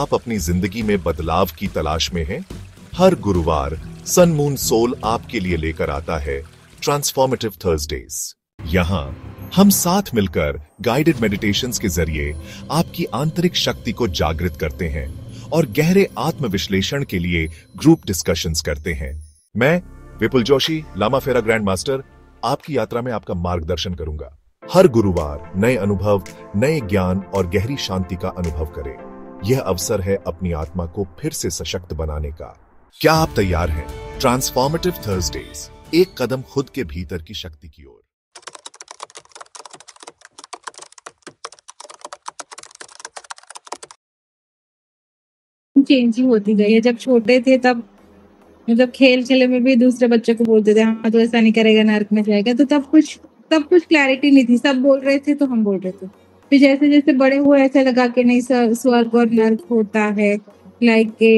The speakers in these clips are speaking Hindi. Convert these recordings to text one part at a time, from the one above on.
आप अपनी जिंदगी में बदलाव की तलाश में हैं? हर गुरुवार सन मून सोल आपके लिए लेकर आता है ट्रांसफॉर्मेटिव थर्सडेज। यहाँ हम साथ मिलकर गाइडेड मेडिटेशंस के जरिए आपकी आंतरिक शक्ति को जागृत करते हैं और गहरे आत्मविश्लेषण के लिए ग्रुप डिस्कशंस करते हैं। मैं विपुल जोशी, लामा फेरा ग्रैंड मास्टर, आपकी यात्रा में आपका मार्गदर्शन करूंगा। हर गुरुवार नए अनुभव, नए ज्ञान और गहरी शांति का अनुभव करें। यह अवसर है अपनी आत्मा को फिर से सशक्त बनाने का। क्या आप तैयार हैं? ट्रांसफॉर्मेटिव थर्सडेज, एक कदम खुद के भीतर की शक्ति की ओर। चेंज ही होती गई है। जब छोटे थे तब मतलब खेल खेले में भी दूसरे बच्चों को बोलते थे हाँ तो ऐसा नहीं करेगा नर्क में जाएगा, तो तब कुछ क्लैरिटी नहीं थी। सब बोल रहे थे तो हम बोल रहे थे। फिर जैसे जैसे बड़े हुए ऐसे लगा कि नहीं स्वर्ग और नर्क होता है, लाइक के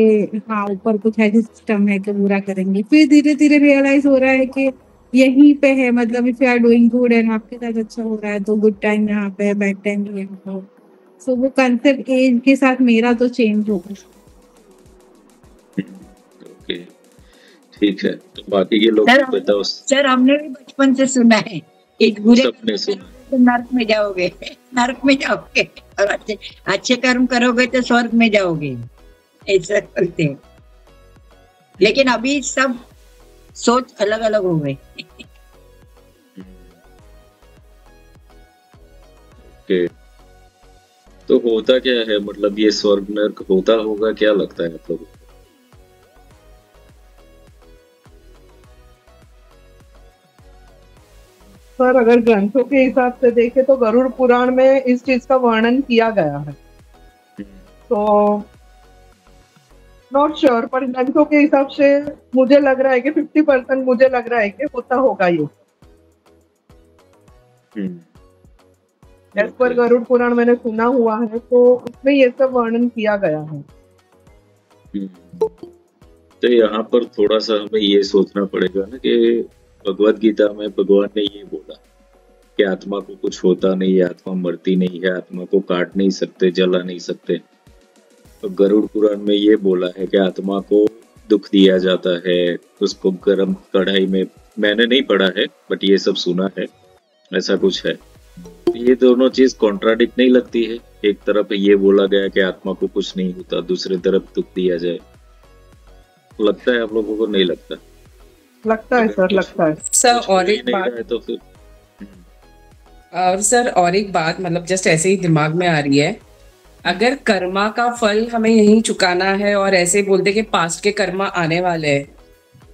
हाँ ऊपर कुछ ऐसे सिस्टम है कि बुरा करेंगे। फिर धीरे धीरे रियलाइज हो रहा है कि यहीं पे है, मतलब if you are doing good and आपके साथ अच्छा हो रहा है तो गुड टाइम यहाँ पे है, बैड टाइम भी यहाँ पे। सो वो कंसेप्ट एज के साथ मेरा तो चेंज हो गया। ओके, ठीक है। तो बाकी के लोग बताओ। सर हमने भी बचपन से सुना है एक बुरे सबने सुना तो नर्क में जाओगे, नर्क में जाओगे, और अच्छे कर्म करोगे तो स्वर्ग में जाओगे, ऐसा करते हैं। लेकिन अभी सब सोच अलग अलग हो गई। ओके, तो होता क्या है, मतलब ये स्वर्ग नर्क होता होगा, क्या लगता है आप लोगों को? सर अगर ग्रंथों के हिसाब से देखें तो गरुड़ पुराण में इस चीज का वर्णन किया गया है, तो नॉट श्योर, पर ग्रंथों के हिसाब से मुझे लग रहा है कि 50% मुझे लग रहा है कि होता होगा ये। एज पर गरुड़ पुराण मैंने सुना हुआ है, तो उसमें ये सब वर्णन किया गया है। तो यहाँ पर थोड़ा सा हमें ये सोचना पड़ेगा ना कि भगवत गीता में भगवान ने ये बोला कि आत्मा को कुछ होता नहीं है, आत्मा मरती नहीं है, आत्मा को काट नहीं सकते, जला नहीं सकते। तो गरुड़ पुराण में ये बोला है कि आत्मा को दुख दिया जाता है, उसको गर्म कढ़ाई में, मैंने नहीं पढ़ा है बट ये सब सुना है, ऐसा कुछ है। ये दोनों चीज कॉन्ट्राडिक्ट नहीं लगती है? एक तरफ ये बोला गया कि आत्मा को कुछ नहीं होता, दूसरी तरफ दुख दिया जाए। लगता है आप लोगों को? नहीं लगता? लगता है सर, लगता है सर। और एक बात तो फिर और सर और एक बात मतलब जस्ट ऐसे ही दिमाग में आ रही है, अगर कर्मा का फल हमें यहीं चुकाना है और ऐसे बोलते कि पास्ट के कर्मा आने वाले हैं,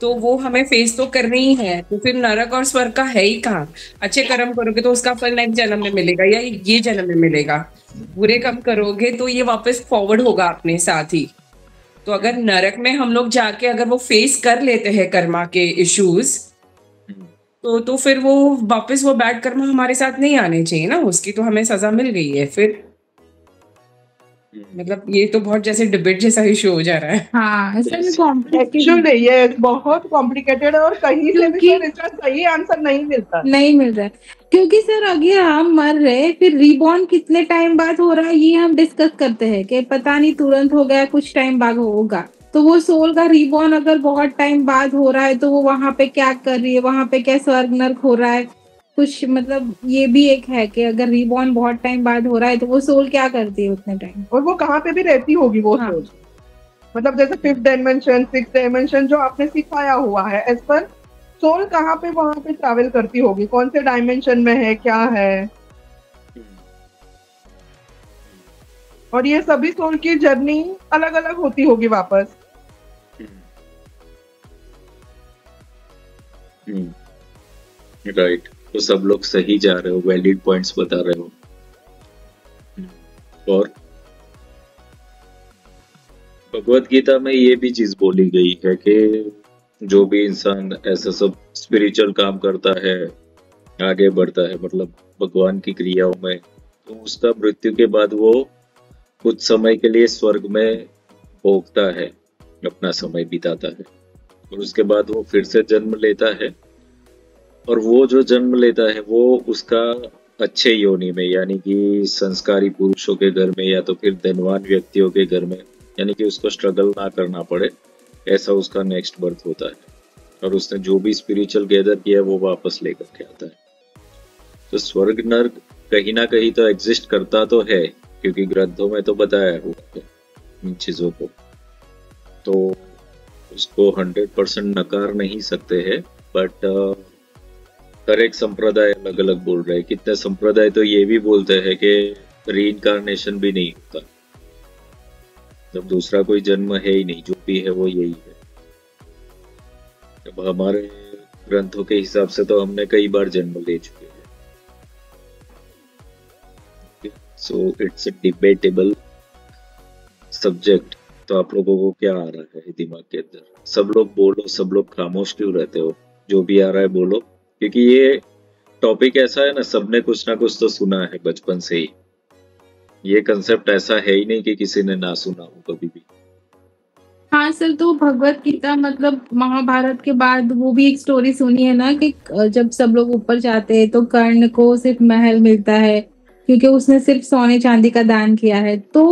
तो वो हमें फेस तो करनी ही है, तो फिर नरक और स्वर्ग का है ही कहाँ? अच्छे कर्म करोगे तो उसका फल नेक्स्ट जन्म में मिलेगा या ये जन्म में मिलेगा, बुरे कर्म करोगे तो ये वापस फॉरवर्ड होगा अपने साथ ही। तो अगर नरक में हम लोग जाके अगर वो फेस कर लेते हैं कर्मा के इश्यूज, तो फिर वो वापस वो बैड कर्म हमारे साथ नहीं आने चाहिए ना, उसकी तो हमें सजा मिल गई है। फिर मतलब ये तो बहुत जैसे डिबेट जैसा इशू हो जा रहा है। हाँ एक्चुअली ये बहुत कॉम्प्लिकेटेड है और कहीं से भी सर इसका सही आंसर नहीं मिल रहा है। क्योंकि सर अगर हम मर रहे फिर रीबॉर्न कितने टाइम बाद हो रहा है ये हम डिस्कस करते हैं कि पता नहीं तुरंत हो गया, कुछ टाइम बाद होगा। तो वो सोल का रीबॉर्न अगर बहुत टाइम बाद हो रहा है तो वो वहां पे क्या कर रही है, वहां पे क्या स्वर्ग नर्क हो रहा है कुछ, मतलब ये भी एक है कि अगर रीबॉर्न बहुत टाइम बाद हो रहा है तो वो सोल क्या करती है उतने टाइम, और वो कहाँ पे भी रहती होगी वो हाँ। सोल, मतलब जैसे 5th डायमेंशन 6th डायमेंशन जो आपने सिखाया हुआ है, एज पर सोल कहाँ पे वहां पे ट्रैवल करती होगी, कौन से डायमेंशन में है, क्या है। और ये सभी सोल की जर्नी अलग अलग होती होगी वापस। राइट, तो सब लोग सही जा रहे हो, वैलिड पॉइंट्स बता रहे हो। और भगवत गीता में ये भी चीज बोली गई है कि जो भी इंसान ऐसा सब स्पिरिचुअल काम करता है, आगे बढ़ता है, मतलब भगवान की क्रियाओं में, तो उसका मृत्यु के बाद वो कुछ समय के लिए स्वर्ग में भोगता है, अपना समय बिताता है, और उसके बाद वो फिर से जन्म लेता है। और वो जो जन्म लेता है वो उसका अच्छे योनि में, यानी कि संस्कारी पुरुषों के घर में या तो फिर धनवान व्यक्तियों के घर में यानी कि उसको स्ट्रगल ना करना पड़े, ऐसा उसका नेक्स्ट बर्थ होता है। और उसने जो भी स्पिरिचुअल गैदर किया है वो वापस लेकर के आता है। तो स्वर्ग नर्क कहीं ना कहीं तो एग्जिस्ट करता तो है, क्योंकि ग्रंथों में तो बताया हुआ है इन चीजों को, तो उसको 100% नकार नहीं सकते हैं। बट हर एक संप्रदाय अलग अलग बोल रहे हैं। कितने संप्रदाय तो ये भी बोलते हैं कि रीइंकारनेशन भी नहीं होता, जब दूसरा कोई जन्म है ही नहीं, जो भी है वो यही है। अब हमारे ग्रंथों के हिसाब से तो हमने कई बार जन्म ले चुके हैं। So it's a debatable subject. तो आप लोगों को क्या आ रहा है दिमाग के अंदर? सब लोग बोलो, सब लोग खामोश क्यों रहते हो? जो भी आ रहा है बोलो, क्योंकि ये टॉपिक ऐसा है ना, सबने कुछ ना कुछ तो सुना है बचपन से ही। ये कंसेप्ट ऐसा है ही नहीं कि किसी ने ना सुना हो कभी भी। हाँ सर, तो भगवत गीता मतलब महाभारत के बाद वो भी एक स्टोरी सुनी है ना कि जब सब लोग ऊपर जाते हैं तो कर्ण को सिर्फ महल मिलता है क्योंकि उसने सिर्फ सोने चांदी का दान किया है। तो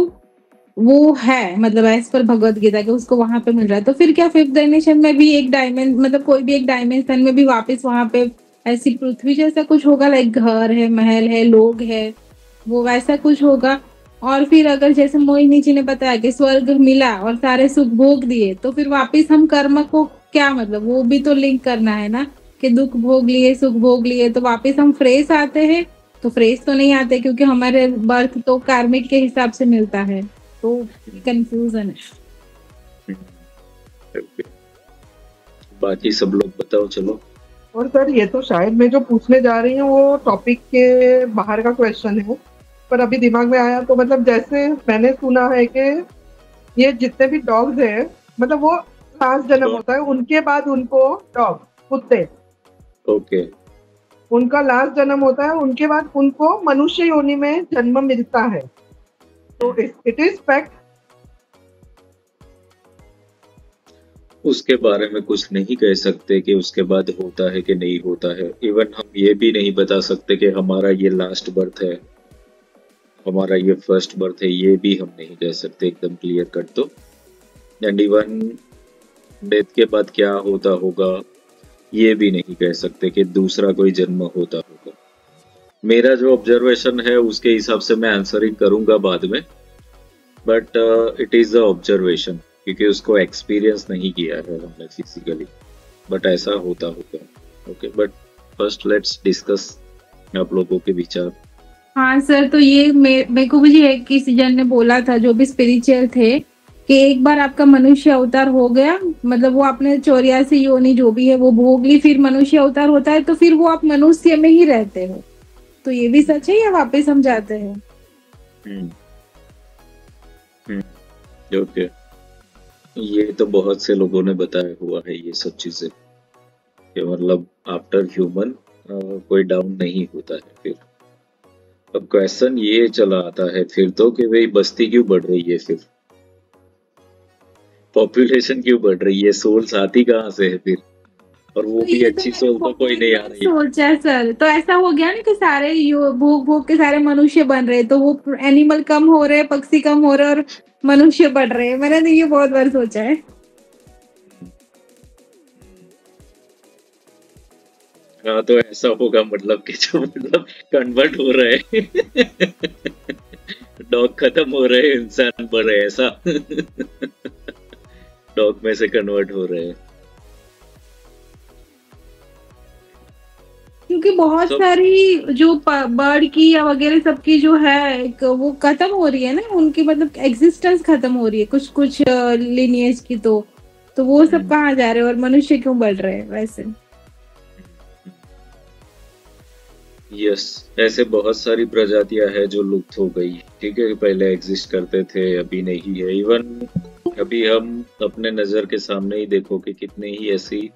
वो है मतलब एज पर भगवत गीता के उसको वहां पे मिल रहा है। तो फिर क्या फिफ्थ डायमेंशन में भी एक मतलब कोई भी एक डायमेंशन में भी वापस वहां पे ऐसी पृथ्वी जैसा कुछ होगा, लाइक घर है, महल है, लोग है, वो वैसा कुछ होगा। और फिर अगर जैसे मोहिनी जी ने बताया कि स्वर्ग मिला और सारे सुख भोग दिए, तो फिर वापस हम कर्म को क्या मतलब वो भी तो लिंक करना है ना कि दुख भोग लिए, सुख भोग लिए, तो वापस हम फ्रेश आते हैं। तो फ्रेश तो नहीं आते क्योंकि हमारे बर्थ तो कार्मिक के हिसाब से मिलता है। तो कंफ्यूजन है। Okay. बाकी सब लोग बताओ चलो। और सर ये तो शायद मैं जो पूछने जा रही हूँ वो टॉपिक के बाहर का क्वेश्चन है, पर अभी दिमाग में आया। तो मतलब जैसे मैंने सुना है कि ये जितने भी डॉग्स हैं मतलब वो लास्ट जन्म होता है, उनके बाद उनको डॉग कुत्ते ओके उनका लास्ट जन्म होता है, उनके बाद उनको मनुष्य योनि में जन्म मिलता है। तो इट इज फैक्ट। उसके बारे में कुछ नहीं कह सकते कि उसके बाद होता है कि नहीं होता है। इवन हम ये भी नहीं बता सकते कि हमारा ये लास्ट बर्थ है, हमारा ये फर्स्ट बर्थ है, ये भी हम नहीं कह सकते एकदम क्लियर कट तो। एंड इवन डेथ के बाद क्या होता होगा ये भी नहीं कह सकते कि दूसरा कोई जन्म होता होगा। मेरा जो ऑब्जर्वेशन है उसके हिसाब से मैं आंसरिंग करूंगा बाद में, but it is a observation क्योंकि उसको एक्सपीरियंस नहीं किया है हमने फिजिकली, बट ऐसा होता होगा। Okay, but first let's discuss आप लोगों के विचार। हाँ सर, तो ये मेरे को भी एक किसी जन ने बोला था जो भी स्पिरिचुअल थे कि एक बार आपका मनुष्य अवतार हो गया, मतलब वो आपने 84 योनि जो भी है वो भोग ली, फिर मनुष्य अवतार होता है तो फिर वो आप मनुष्य में ही रहते हो। तो ये भी सच है या वापस हम जाते हैं? ओके, ये तो बहुत से लोगों ने बताया हुआ है ये सब चीजें कि मतलब आफ्टर ह्यूमन कोई डाउन नहीं होता है। फिर अब क्वेश्चन ये चला आता है फिर तो कि भाई बस्ती क्यों बढ़ रही है, फिर पॉपुलेशन क्यों बढ़ रही है, सोल्स आती कहाँ से है फिर? और वो भी अच्छी सोल तो कोई नहीं आ रही है। सोचा है सर, तो ऐसा हो गया ना कि सारे भोग भोग के सारे मनुष्य बन रहे, तो वो एनिमल कम हो रहे, पक्षी कम हो रहे और मनुष्य बढ़ रहे। मैंने तो ये बहुत बार सोचा है। हाँ, तो ऐसा होगा मतलब कि जो मतलब कन्वर्ट हो रहे हैं डॉग खत्म हो रहे हैं, इंसान बढ़ रहे हैं, ऐसा डॉग में से कन्वर्ट हो रहे हैं क्योंकि बहुत सारी जो बर्ड की या वगैरह सबकी जो है एक वो खत्म हो रही है ना, उनकी मतलब एग्जिस्टेंस खत्म हो रही है कुछ कुछ लिनिएज की। तो वो सब कहाँ जा रहे हैं और मनुष्य क्यों बढ़ रहे हैं वैसे? यस, ऐसे बहुत सारी प्रजातियां हैं जो लुप्त हो गई। ठीक है, पहले एग्जिस्ट करते थे, अभी नहीं है। इवन अभी हम अपने नजर के सामने ही देखो कि कितनी ही ऐसी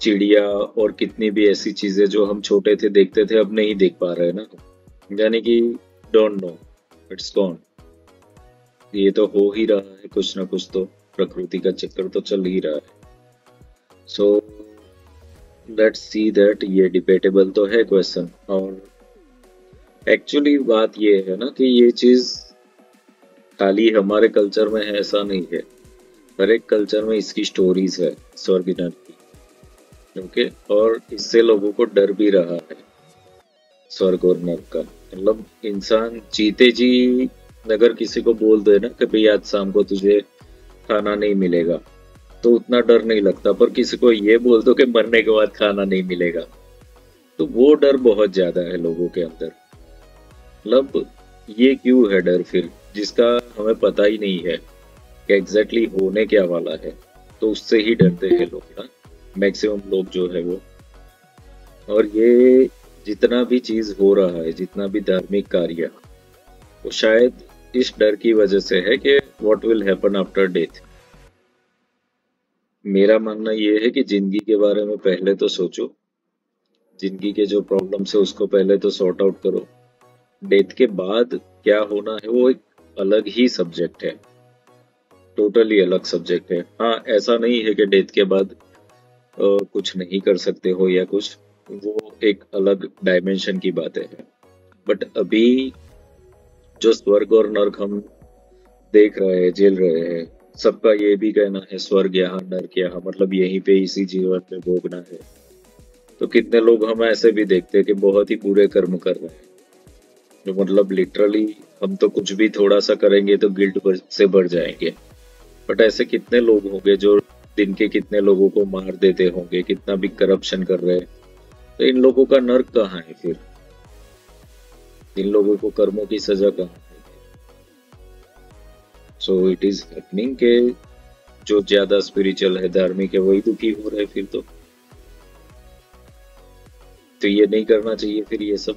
चिड़िया और कितनी भी ऐसी चीजें जो हम छोटे थे देखते थे अब नहीं देख पा रहे ना, यानी कि डोंट नो, इट्स गॉन। ये तो हो ही रहा है, कुछ ना कुछ तो प्रकृति का चक्कर तो चल ही रहा है। सो लेट्स सी दैट ये डिबेटेबल तो है क्वेश्चन। और एक्चुअली बात ये है ना कि ये चीज खाली हमारे कल्चर में है ऐसा नहीं है, हर एक कल्चर में इसकी स्टोरीज है स्वर्ग नर्क की। ओके, और इससे लोगों को डर भी रहा है स्वर्ग और नर्क का। मतलब इंसान जीते जी अगर किसी को बोल दे ना कि भाई आज शाम को तुझे खाना नहीं मिलेगा, तो उतना डर नहीं लगता, पर किसी को ये बोल दो कि मरने के बाद खाना नहीं मिलेगा, तो वो डर बहुत ज्यादा है लोगों के अंदर। मतलब ये क्यों है डर फिर, जिसका हमें पता ही नहीं है कि एग्जैक्टली होने क्या वाला है, तो उससे ही डरते हैं लोग ना, मैक्सिमम लोग जो है वो। और ये जितना भी चीज हो रहा है, जितना भी धार्मिक कार्य, वो शायद इस डर की वजह से है कि what will happen after death. मेरा मानना ये है कि जिंदगी के बारे में पहले तो सोचो, जिंदगी के जो प्रॉब्लम्स है उसको पहले तो सॉर्ट आउट करो। डेथ के बाद क्या होना है वो एक अलग ही सब्जेक्ट है, टोटली अलग सब्जेक्ट है। हाँ, ऐसा नहीं है कि डेथ के बाद कुछ नहीं कर सकते हो या कुछ, वो एक अलग डायमेंशन की बातें है। बट अभी जो स्वर्ग और नर्क हम देख रहे हैं, झेल रहे हैं, सबका ये भी कहना है स्वर्ग यहाँ नर्क यहाँ, मतलब यहीं पे इसी जीवन में भोगना है। तो कितने लोग हम ऐसे भी देखते हैं कि बहुत ही बुरे कर्म कर रहे हैं, जो मतलब लिटरली हम तो कुछ भी थोड़ा सा करेंगे तो गिल्ट से बढ़ जाएंगे। बट ऐसे कितने लोग होंगे जो दिन के कितने लोगों को मार देते होंगे, कितना भी करप्शन कर रहे हैं, तो इन लोगों का नर्क कहाँ है फिर? इन लोगों को कर्मों की सजा कहाँ है? सो इट इज हैपनिंग के जो ज्यादा स्पिरिचुअल है, धार्मिक है, वही दुखी हो रहे फिर तो ये नहीं करना चाहिए फिर ये सब।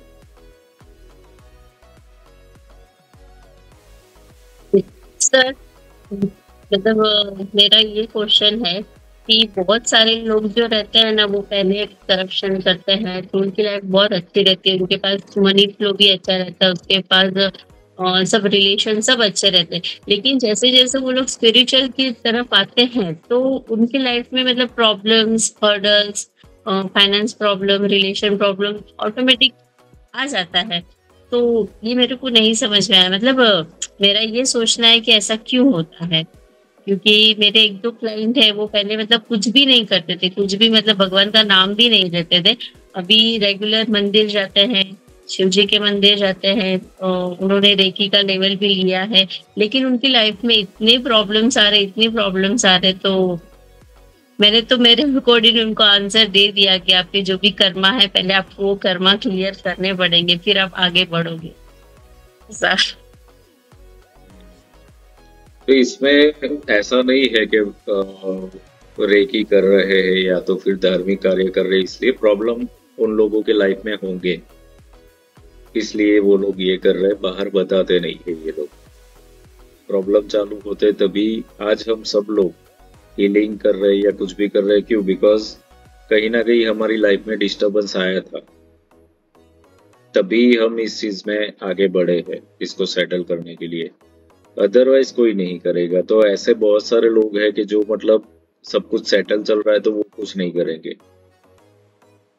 सर मतलब मेरा ये क्वेश्चन है कि बहुत सारे लोग जो रहते हैं ना, वो पहले करप्शन करते हैं तो उनकी लाइफ बहुत अच्छी रहती है, उनके पास मनी फ्लो भी अच्छा रहता है, उसके पास सब रिलेशन सब अच्छे रहते हैं। लेकिन जैसे जैसे वो लोग स्पिरिचुअल की तरफ आते हैं तो उनकी लाइफ में मतलब problems, hurdles, finance problem, relation problem automatic आ जाता है। तो ये मेरे को नहीं समझ में आया, मतलब मेरा ये सोचना है कि ऐसा क्यों होता है, क्योंकि मेरे एक दो क्लाइंट है वो पहले मतलब कुछ भी नहीं करते थे, कुछ भी मतलब भगवान का नाम भी नहीं लेते थे, अभी रेगुलर मंदिर जाते हैं, शिव जी के मंदिर जाते हैं, उन्होंने रेकी का लेवल भी लिया है, लेकिन उनकी लाइफ में इतने प्रॉब्लम्स आ रहे, तो मैंने तो मेरे अकॉर्डिंग उनको आंसर दे दिया कि आपके जो भी कर्मा है पहले आपको वो कर्मा क्लियर करने पड़ेंगे, फिर आप आगे बढ़ोगे। तो इसमें ऐसा नहीं है कि रेकी कर रहे हैं या तो फिर धार्मिक कार्य कर रहे हैं इसलिए प्रॉब्लम उन लोगों के लाइफ में होंगे, इसलिए वो लोग ये कर रहे हैं, बाहर बताते नहीं है ये लोग। प्रॉब्लम चालू होते तभी आज हम सब लोग हीलिंग कर रहे हैं या कुछ भी कर रहे हैं। क्यों? बिकॉज कहीं ना कहीं हमारी लाइफ में डिस्टर्बेंस आया था, तभी हम इस चीज में आगे बढ़े हैं इसको सेटल करने के लिए, अदरवाइज कोई नहीं करेगा। तो ऐसे बहुत सारे लोग हैं कि जो मतलब सब कुछ सेटल चल रहा है तो वो कुछ नहीं करेंगे,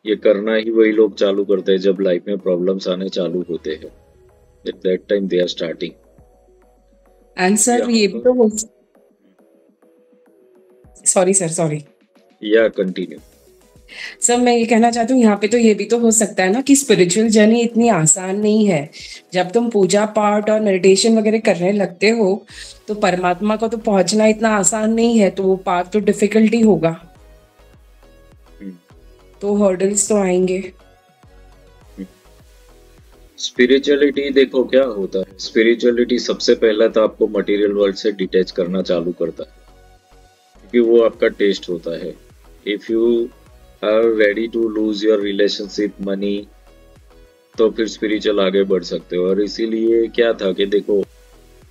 ये करना ही वही लोग चालू करते हैं जब लाइफ में प्रॉब्लम्स आने चालू होते हैं, at that time they are starting. And sir ये भी तो हो, सॉरी या कंटिन्यू। सर मैं ये कहना चाहती हूँ यहाँ पे तो ये भी तो हो सकता है ना कि स्पिरिचुअल जर्नी इतनी आसान नहीं है। जब तुम पूजा पाठ और मेडिटेशन वगैरह करने लगते हो तो परमात्मा को तो पहुंचना इतना आसान नहीं है, तो वो पाथ तो डिफिकल्टी होगा, तो हर्डल्स तो आएंगे। स्पिरिचुअलिटी देखो क्या होता है, स्पिरिचुअलिटी सबसे पहला तो आपको मटेरियल वर्ल्ड से डिटैच करना चालू करता है, क्योंकि वो आपका टेस्ट होता है। If you are ready to lose your relationship money, तो फिर स्पिरिचुअल आगे बढ़ सकते हो। और इसीलिए क्या था कि देखो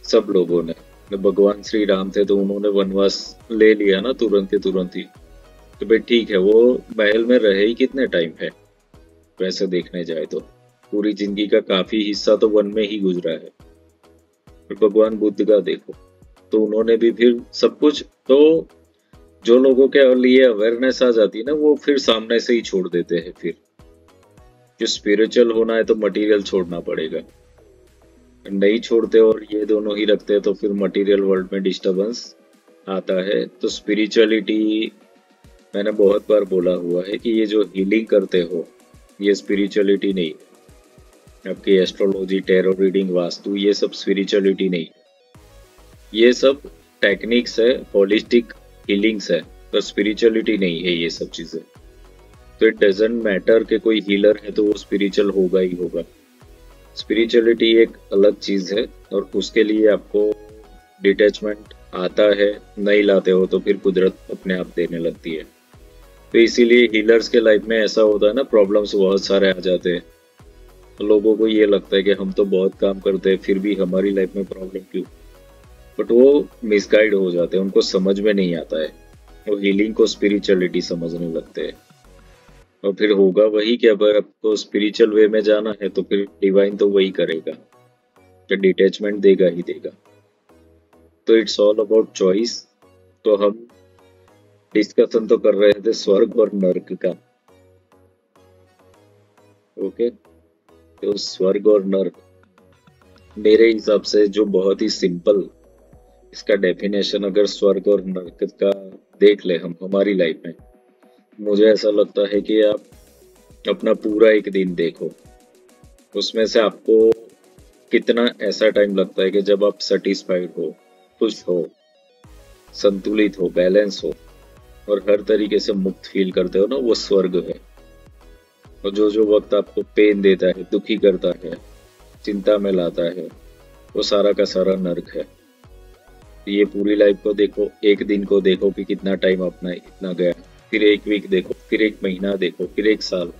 सब लोगों ने, भगवान श्री राम थे तो उन्होंने वनवास ले लिया ना तुरंत के तुरंत ही, तो भाई ठीक है, वो महल में रहे ही कितने टाइम है, वैसे देखने जाए तो पूरी जिंदगी का काफी हिस्सा तो वन में ही गुजरा है। फिर भगवान बुद्ध का देखो, तो उन्होंने भी फिर सब कुछ, तो जो लोगों के लिए अवेयरनेस आ जाती है ना, वो फिर सामने से ही छोड़ देते हैं। फिर जो स्पिरिचुअल होना है तो मटेरियल छोड़ना पड़ेगा। नहीं छोड़ते और ये दोनों ही रखते हैं तो फिर मटेरियल वर्ल्ड में डिस्टरबेंस आता है। तो स्पिरिचुअलिटी, मैंने बहुत बार बोला हुआ है कि ये जो हीलिंग करते हो ये स्पिरिचुअलिटी नहीं है। आपकी एस्ट्रोलॉजी, टैरो रीडिंग, वास्तु, ये सब स्पिरिचुअलिटी नहीं है। ये सब टेक्निक्स है, होलिस्टिक हीलिंग्स है, पर स्पिरिचुअलिटी नहीं है ये सब चीजें। तो इट डजंट मैटर कि कोई हीलर है तो वो स्पिरिचुअल होगा ही होगा। स्पिरिचुअलिटी एक अलग चीज है और उसके लिए आपको डिटैचमेंट आता है, नहीं लाते हो तो फिर कुदरत अपने आप देने लगती है। तो इसीलिए हीलर्स के लाइफ में ऐसा होता है ना, प्रॉब्लम्स बहुत सारे आ जाते हैं। तो लोगों को ये लगता है कि हम तो बहुत काम करते हैं फिर भी हमारी लाइफ में प्रॉब्लम क्यों, बट वो मिसगाइड हो जाते हैं, उनको समझ में नहीं आता है। वो हीलिंग को स्पिरिचुअलिटी समझने लगते हैं और फिर होगा वही कि अगर आपको स्पिरिचुअल वे में जाना है तो फिर डिवाइन तो वही करेगा, कि डिटैचमेंट देगा ही देगा। तो इट्स ऑल अबाउट चॉइस। तो हम डिस्कशन तो कर रहे थे स्वर्ग और नर्क का, ओके। तो स्वर्ग और नर्क मेरे हिसाब से जो बहुत ही सिंपल इसका डेफिनेशन, अगर स्वर्ग और नर्क का देख ले हम हमारी लाइफ में, मुझे ऐसा लगता है कि आप अपना पूरा एक दिन देखो, उसमें से आपको कितना ऐसा टाइम लगता है कि जब आप सेटिस्फाइड हो, खुश हो, संतुलित हो, बैलेंस हो और हर तरीके से मुक्त फील करते हो ना, वो स्वर्ग है। और जो जो वक्त आपको पेन देता है, दुखी करता है, चिंता में लाता है, वो सारा का सारा नर्क है। ये पूरी लाइफ को देखो, एक दिन को देखो कि कितना टाइम अपना इतना गया, फिर एक वीक देखो, फिर एक महीना देखो, फिर एक साल,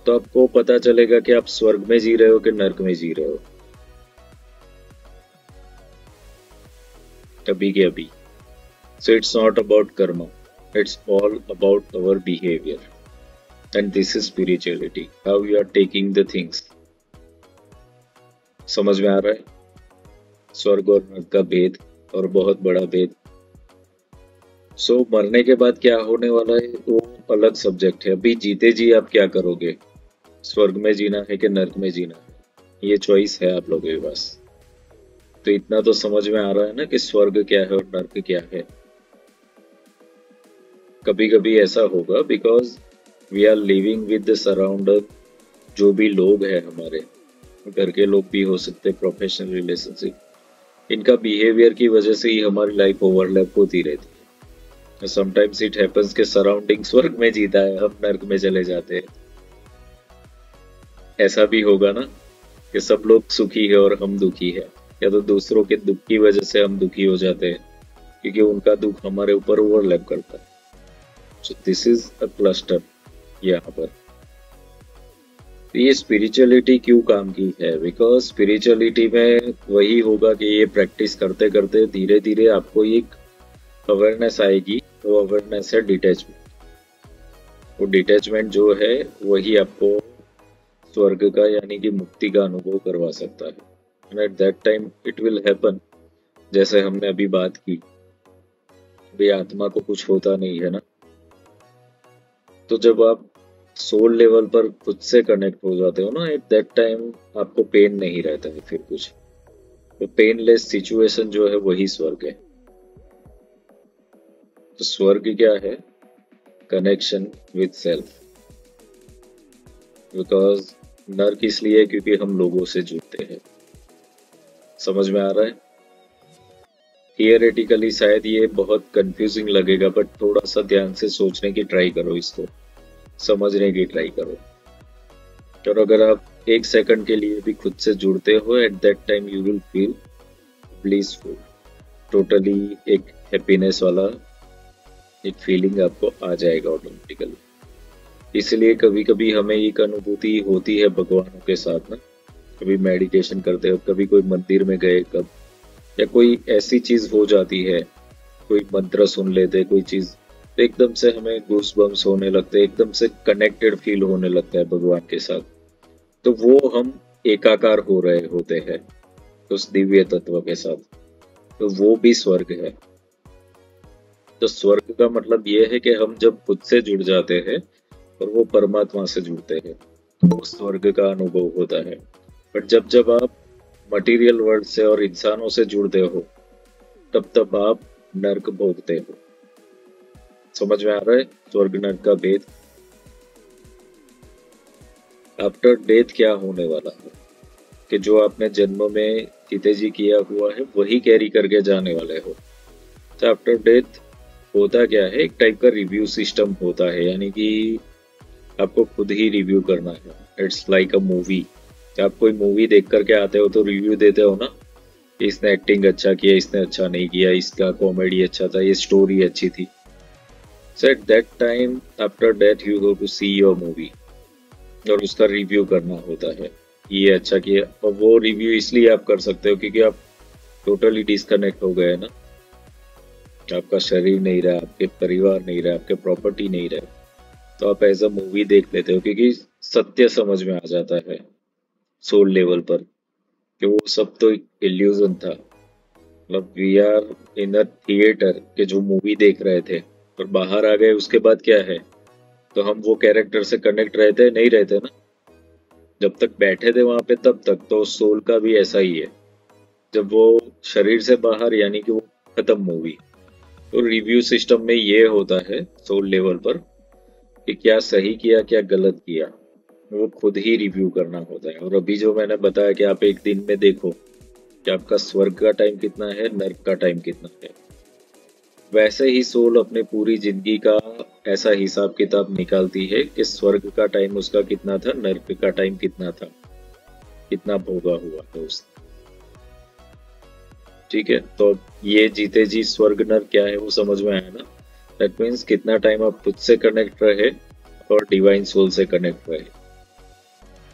तो आपको पता चलेगा कि आप स्वर्ग में जी रहे हो कि नर्क में जी रहे हो अभी के अभी। So it's not about Karma, it's all about our behavior, and this is spirituality, how you are taking the things। समझ में आ रहा है स्वर्ग और नर्क का भेद, और बहुत बड़ा भेद। सो मरने के बाद क्या होने वाला है वो अलग सब्जेक्ट है। अभी जीते जी आप क्या करोगे, स्वर्ग में जीना है कि नर्क में जीना है, ये चॉइस है आप लोगों के पास। तो इतना तो समझ में आ रहा है ना कि स्वर्ग क्या है और नर्क क्या है। कभी कभी ऐसा होगा because we are living with the surrounder, जो भी लोग हैं हमारे घर के लोग भी हो सकते, प्रोफेशनल रिलेशनशिप, इनका बिहेवियर की वजह से ही हमारी लाइफ ओवरलैप होती रहती है। समटाइम्स इट हैपेंस के सराउंडिंग स्वर्ग में जीता है, हम नर्क में चले जाते हैं। ऐसा भी होगा ना कि सब लोग सुखी है और हम दुखी है, या तो दूसरों के दुख की वजह से हम दुखी हो जाते हैं क्योंकि उनका दुख हमारे ऊपर ओवरलैप करता है। So this is a cluster यहाँ पर। ये स्पिरिचुअलिटी क्यों काम की है, बिकॉज स्पिरिचुअलिटी में वही होगा कि ये प्रैक्टिस करते करते धीरे धीरे आपको एक अवेयरनेस आएगी। वो अवेयरनेस है डिटैचमेंट। वो डिटैचमेंट जो है वही आपको स्वर्ग का यानी कि मुक्ति का अनुभव करवा सकता है। And eight that time it will happen, जैसे हमने अभी बात की, भाई आत्मा को कुछ होता नहीं है ना। तो जब आप सोल लेवल पर खुद से कनेक्ट हो जाते हो ना, एट दैट टाइम आपको पेन नहीं रहता है फिर कुछ। तो पेनलेस सिचुएशन जो है वही स्वर्ग है। तो स्वर्ग क्या है, कनेक्शन विद सेल्फ। बिकॉज नर्क इसलिए क्योंकि हम लोगों से जुड़ते हैं। समझ में आ रहा है? थियरेटिकली शायद ये बहुत कंफ्यूजिंग लगेगा, बट थोड़ा सा ध्यान से सोचने की ट्राई करो, इसको समझने की ट्राई करो। और अगर आप एक सेकंड के लिए भी खुद से जुड़ते हो, eight that time you will feel blissful, totally एक हैप्पीनेस वाला एक फीलिंग आपको आ जाएगा ऑटोमेटिकली। इसलिए कभी कभी हमें एक अनुभूति होती है भगवानों के साथ ना, कभी मेडिटेशन करते हो, कभी कोई मंदिर में गए, कब या कोई ऐसी चीज हो जाती है, कोई मंत्र सुन लेते, कोई चीज, तो एकदम से हमें गूस बम्स होने लगते हैं, एकदम से कनेक्टेड फील होने लगता है भगवान के साथ। तो वो हम एकाकार हो रहे होते हैं उस दिव्य तत्व के साथ। तो वो भी स्वर्ग है। तो स्वर्ग का मतलब ये है कि हम जब खुद से जुड़ जाते हैं और वो परमात्मा से जुड़ते हैं तो स्वर्ग का अनुभव होता है। बट जब जब आप मटेरियल वर्ल्ड से और इंसानों से जुड़ते हो तब आप नर्क भोगते हो। समझ में आ रहा है स्वर्ग नर्क का भेद? आफ्टर डेथ क्या होने वाला है कि जो आपने जन्म में जीते जी किया हुआ है वही कैरी करके जाने वाले हो। तो आफ्टर डेथ होता क्या है, एक टाइप का रिव्यू सिस्टम होता है, यानी कि आपको खुद ही रिव्यू करना है। It's like a movie. आप कोई मूवी देख करके आते हो तो रिव्यू देते हो ना, इसने एक्टिंग अच्छा किया, इसने अच्छा नहीं किया, इसका कॉमेडी अच्छा था, ये स्टोरी अच्छी थी। So at that time after death you go to see your movie और उसका रिव्यू करना होता है, ये अच्छा किया। और वो रिव्यू इसलिए आप कर सकते हो क्योंकि आप टोटली डिस्कनेक्ट हो गए ना, आपका शरीर नहीं रहा, आपके परिवार नहीं रहा, आपके प्रॉपर्टी नहीं रहे, तो आप एज अ मूवी देख लेते हो क्योंकि सत्य समझ में आ जाता है सोल लेवल पर कि वो सब तो इल्यूजन था। मतलब we are in a theatre के जो मूवी देख रहे थे और बाहर आ गए, उसके बाद क्या है, तो हम वो कैरेक्टर से कनेक्ट रहते नहीं रहते ना। जब तक बैठे थे वहां पे तब तक तो सोल का भी ऐसा ही है। जब वो शरीर से बाहर, यानी कि वो खत्म मूवी, तो रिव्यू सिस्टम में ये होता है सोल लेवल पर कि क्या सही किया क्या गलत किया, वो खुद ही रिव्यू करना होता है। और अभी जो मैंने बताया कि आप एक दिन में देखो कि आपका स्वर्ग का टाइम कितना है, नर्क का टाइम कितना है, वैसे ही सोल अपने पूरी जिंदगी का ऐसा हिसाब किताब निकालती है कि स्वर्ग का टाइम उसका कितना था, नर्क का टाइम कितना था, कितना भोगा हुआ है उसने। ठीक है, तो ये जीते जी स्वर्ग नर्क क्या है वो समझ में आया ना। दैट मीन्स कितना टाइम आप खुद से कनेक्ट रहे और डिवाइन सोल से कनेक्ट रहे।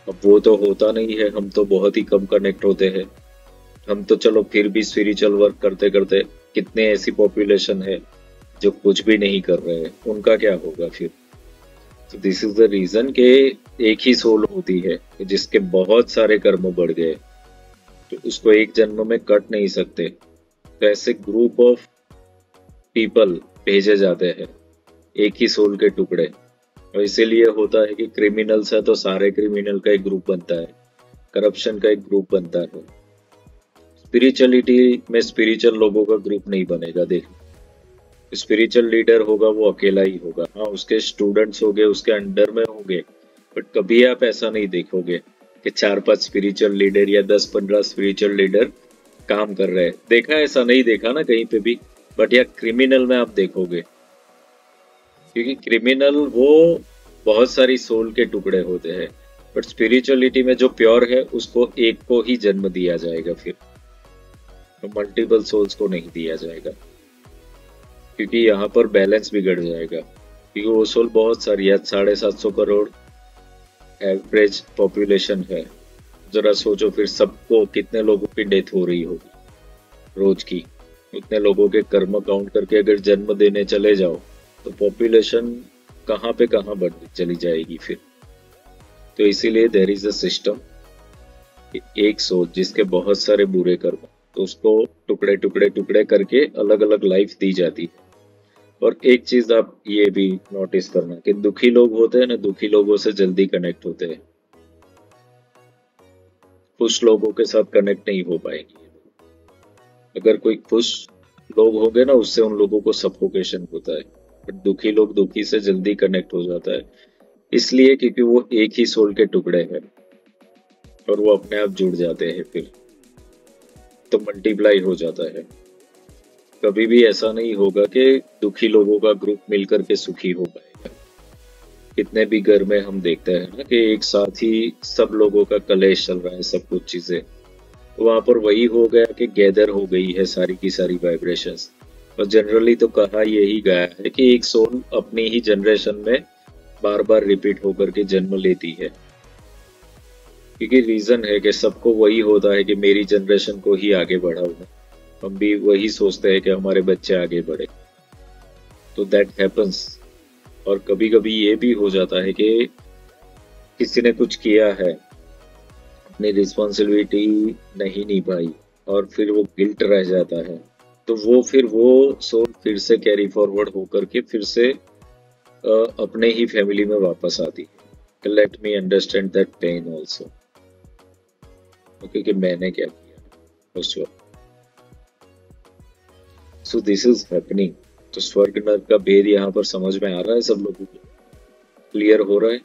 अब वो तो होता नहीं है, हम तो बहुत ही कम कनेक्ट होते हैं। हम तो चलो फिर भी स्पिरिचुअल वर्क करते करते, कितने ऐसी पॉपुलेशन है जो कुछ भी नहीं कर रहे हैं, उनका क्या होगा फिर? तो दिस इज द रीजन कि एक ही सोल होती है जिसके बहुत सारे कर्म बढ़ गए, तो उसको एक जन्म में कट नहीं सकते। तो ऐसे ग्रुप ऑफ पीपल भेजे जाते हैं, एक ही सोल के टुकड़े। और इसीलिए होता है कि क्रिमिनल्स है तो सारे क्रिमिनल का एक ग्रुप बनता है, करप्शन का एक ग्रुप बनता है। स्पिरिचुअलिटी में स्पिरिचुअल लोगों का ग्रुप नहीं बनेगा। देख, स्पिरिचुअल लीडर होगा वो अकेला ही होगा, हाँ उसके स्टूडेंट्स होंगे, उसके अंडर में होंगे, बट कभी आप ऐसा नहीं देखोगे कि 4-5 स्पिरिचुअल लीडर या 10-15 स्पिरिचुअल लीडर काम कर रहे हैं। देखा, ऐसा नहीं देखा ना कहीं पे भी। बट यार क्रिमिनल में आप देखोगे, क्योंकि क्रिमिनल वो बहुत सारी सोल के टुकड़े होते हैं। बट स्पिरिचुअलिटी में जो प्योर है उसको एक को ही जन्म दिया जाएगा, फिर मल्टीपल सोल्स को नहीं दिया जाएगा, क्योंकि यहाँ पर बैलेंस बिगड़ जाएगा। क्योंकि वो सोल बहुत सारी है, 750 करोड़ एवरेज पॉपुलेशन है। जरा सोचो फिर सबको कितने लोगों की डेथ हो रही होगी रोज की, उतने लोगों के कर्म काउंट करके अगर जन्म देने चले जाओ तो पॉपुलेशन कहाँ पे कहाँ बढ़ चली जाएगी फिर। तो इसीलिए देयर इज अ सिस्टम, एक सोच जिसके बहुत सारे बुरे कर्म, तो उसको टुकड़े टुकड़े टुकड़े करके अलग अलग लाइफ दी जाती है। और एक चीज आप ये भी नोटिस करना कि दुखी लोग होते हैं ना, दुखी लोगों से जल्दी कनेक्ट होते हैं, खुश लोगों के साथ कनेक्ट नहीं हो पाएंगे। अगर कोई खुश लोग होंगे ना, उससे उन लोगों को सफोकेशन होता है, बट दुखी लोग दुखी से जल्दी कनेक्ट हो जाता है, इसलिए क्योंकि वो एक ही सोल के टुकड़े हैं और वो अपने आप जुड़ जाते हैं, फिर तो मल्टीप्लाई हो जाता है। कभी भी ऐसा नहीं होगा कि दुखी लोगों का ग्रुप मिलकर के सुखी हो पाएगा। कितने भी घर में हम देखते हैं ना कि एक साथ ही सब लोगों का कलेश चल रहा है, सब कुछ चीजें, तो वहां पर वही हो गया कि गैदर हो गई है सारी की सारी वाइब्रेशंस। और जनरली तो कहा यही गया है कि एक सोल अपनी ही जनरेशन में बार बार रिपीट होकर के जन्म लेती है, क्योंकि रीजन है कि सबको वही होता है कि मेरी जनरेशन को ही आगे बढ़ाऊं। हम भी वही सोचते हैं कि हमारे बच्चे आगे बढ़े, तो दैट हैपन्स। और कभी कभी ये भी हो जाता है कि किसी ने कुछ किया है, अपनी रिस्पॉन्सिबिलिटी नहीं निभाई और फिर वो गिल्ट रह जाता है, तो वो फिर वो सोल फिर से कैरी फॉरवर्ड होकर के फिर से अपने ही फैमिली में वापस आती है। Let me understand that pain also, क्योंकि मैंने क्या किया। उस वक्त। So this is happening. तो स्वर्ग नर्क का भेद यहाँ पर समझ में आ रहा है सब लोगों को, क्लियर हो रहा है?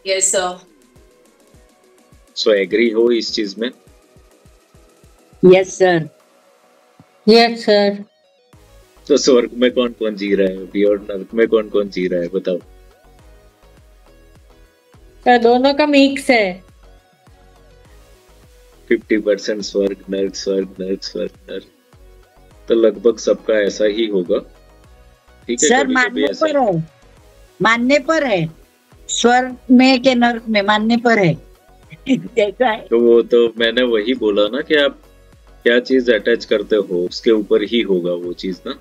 Yes sir. सो एग्री हो इस चीज में? Yes sir. Yes sir. तो स्वर्ग में कौन कौन जी रहा है अभी और नर्क में कौन कौन जी रहा है, बताओ? सर दोनों का मिक्स है। 50% स्वर्ग नर्क, स्वर्ग नर्क, स्वर्ग नर्क, तो लगभग सबका ऐसा ही होगा। ठीक है, सर कभी मानने ऐसा पर है, मानने पर है, स्वर्ग में के नर्क में मानने पर है। देखा है। तो वो तो मैंने वही बोला ना कि आप क्या चीज अटैच करते हो उसके ऊपर ही होगा वो चीज ना।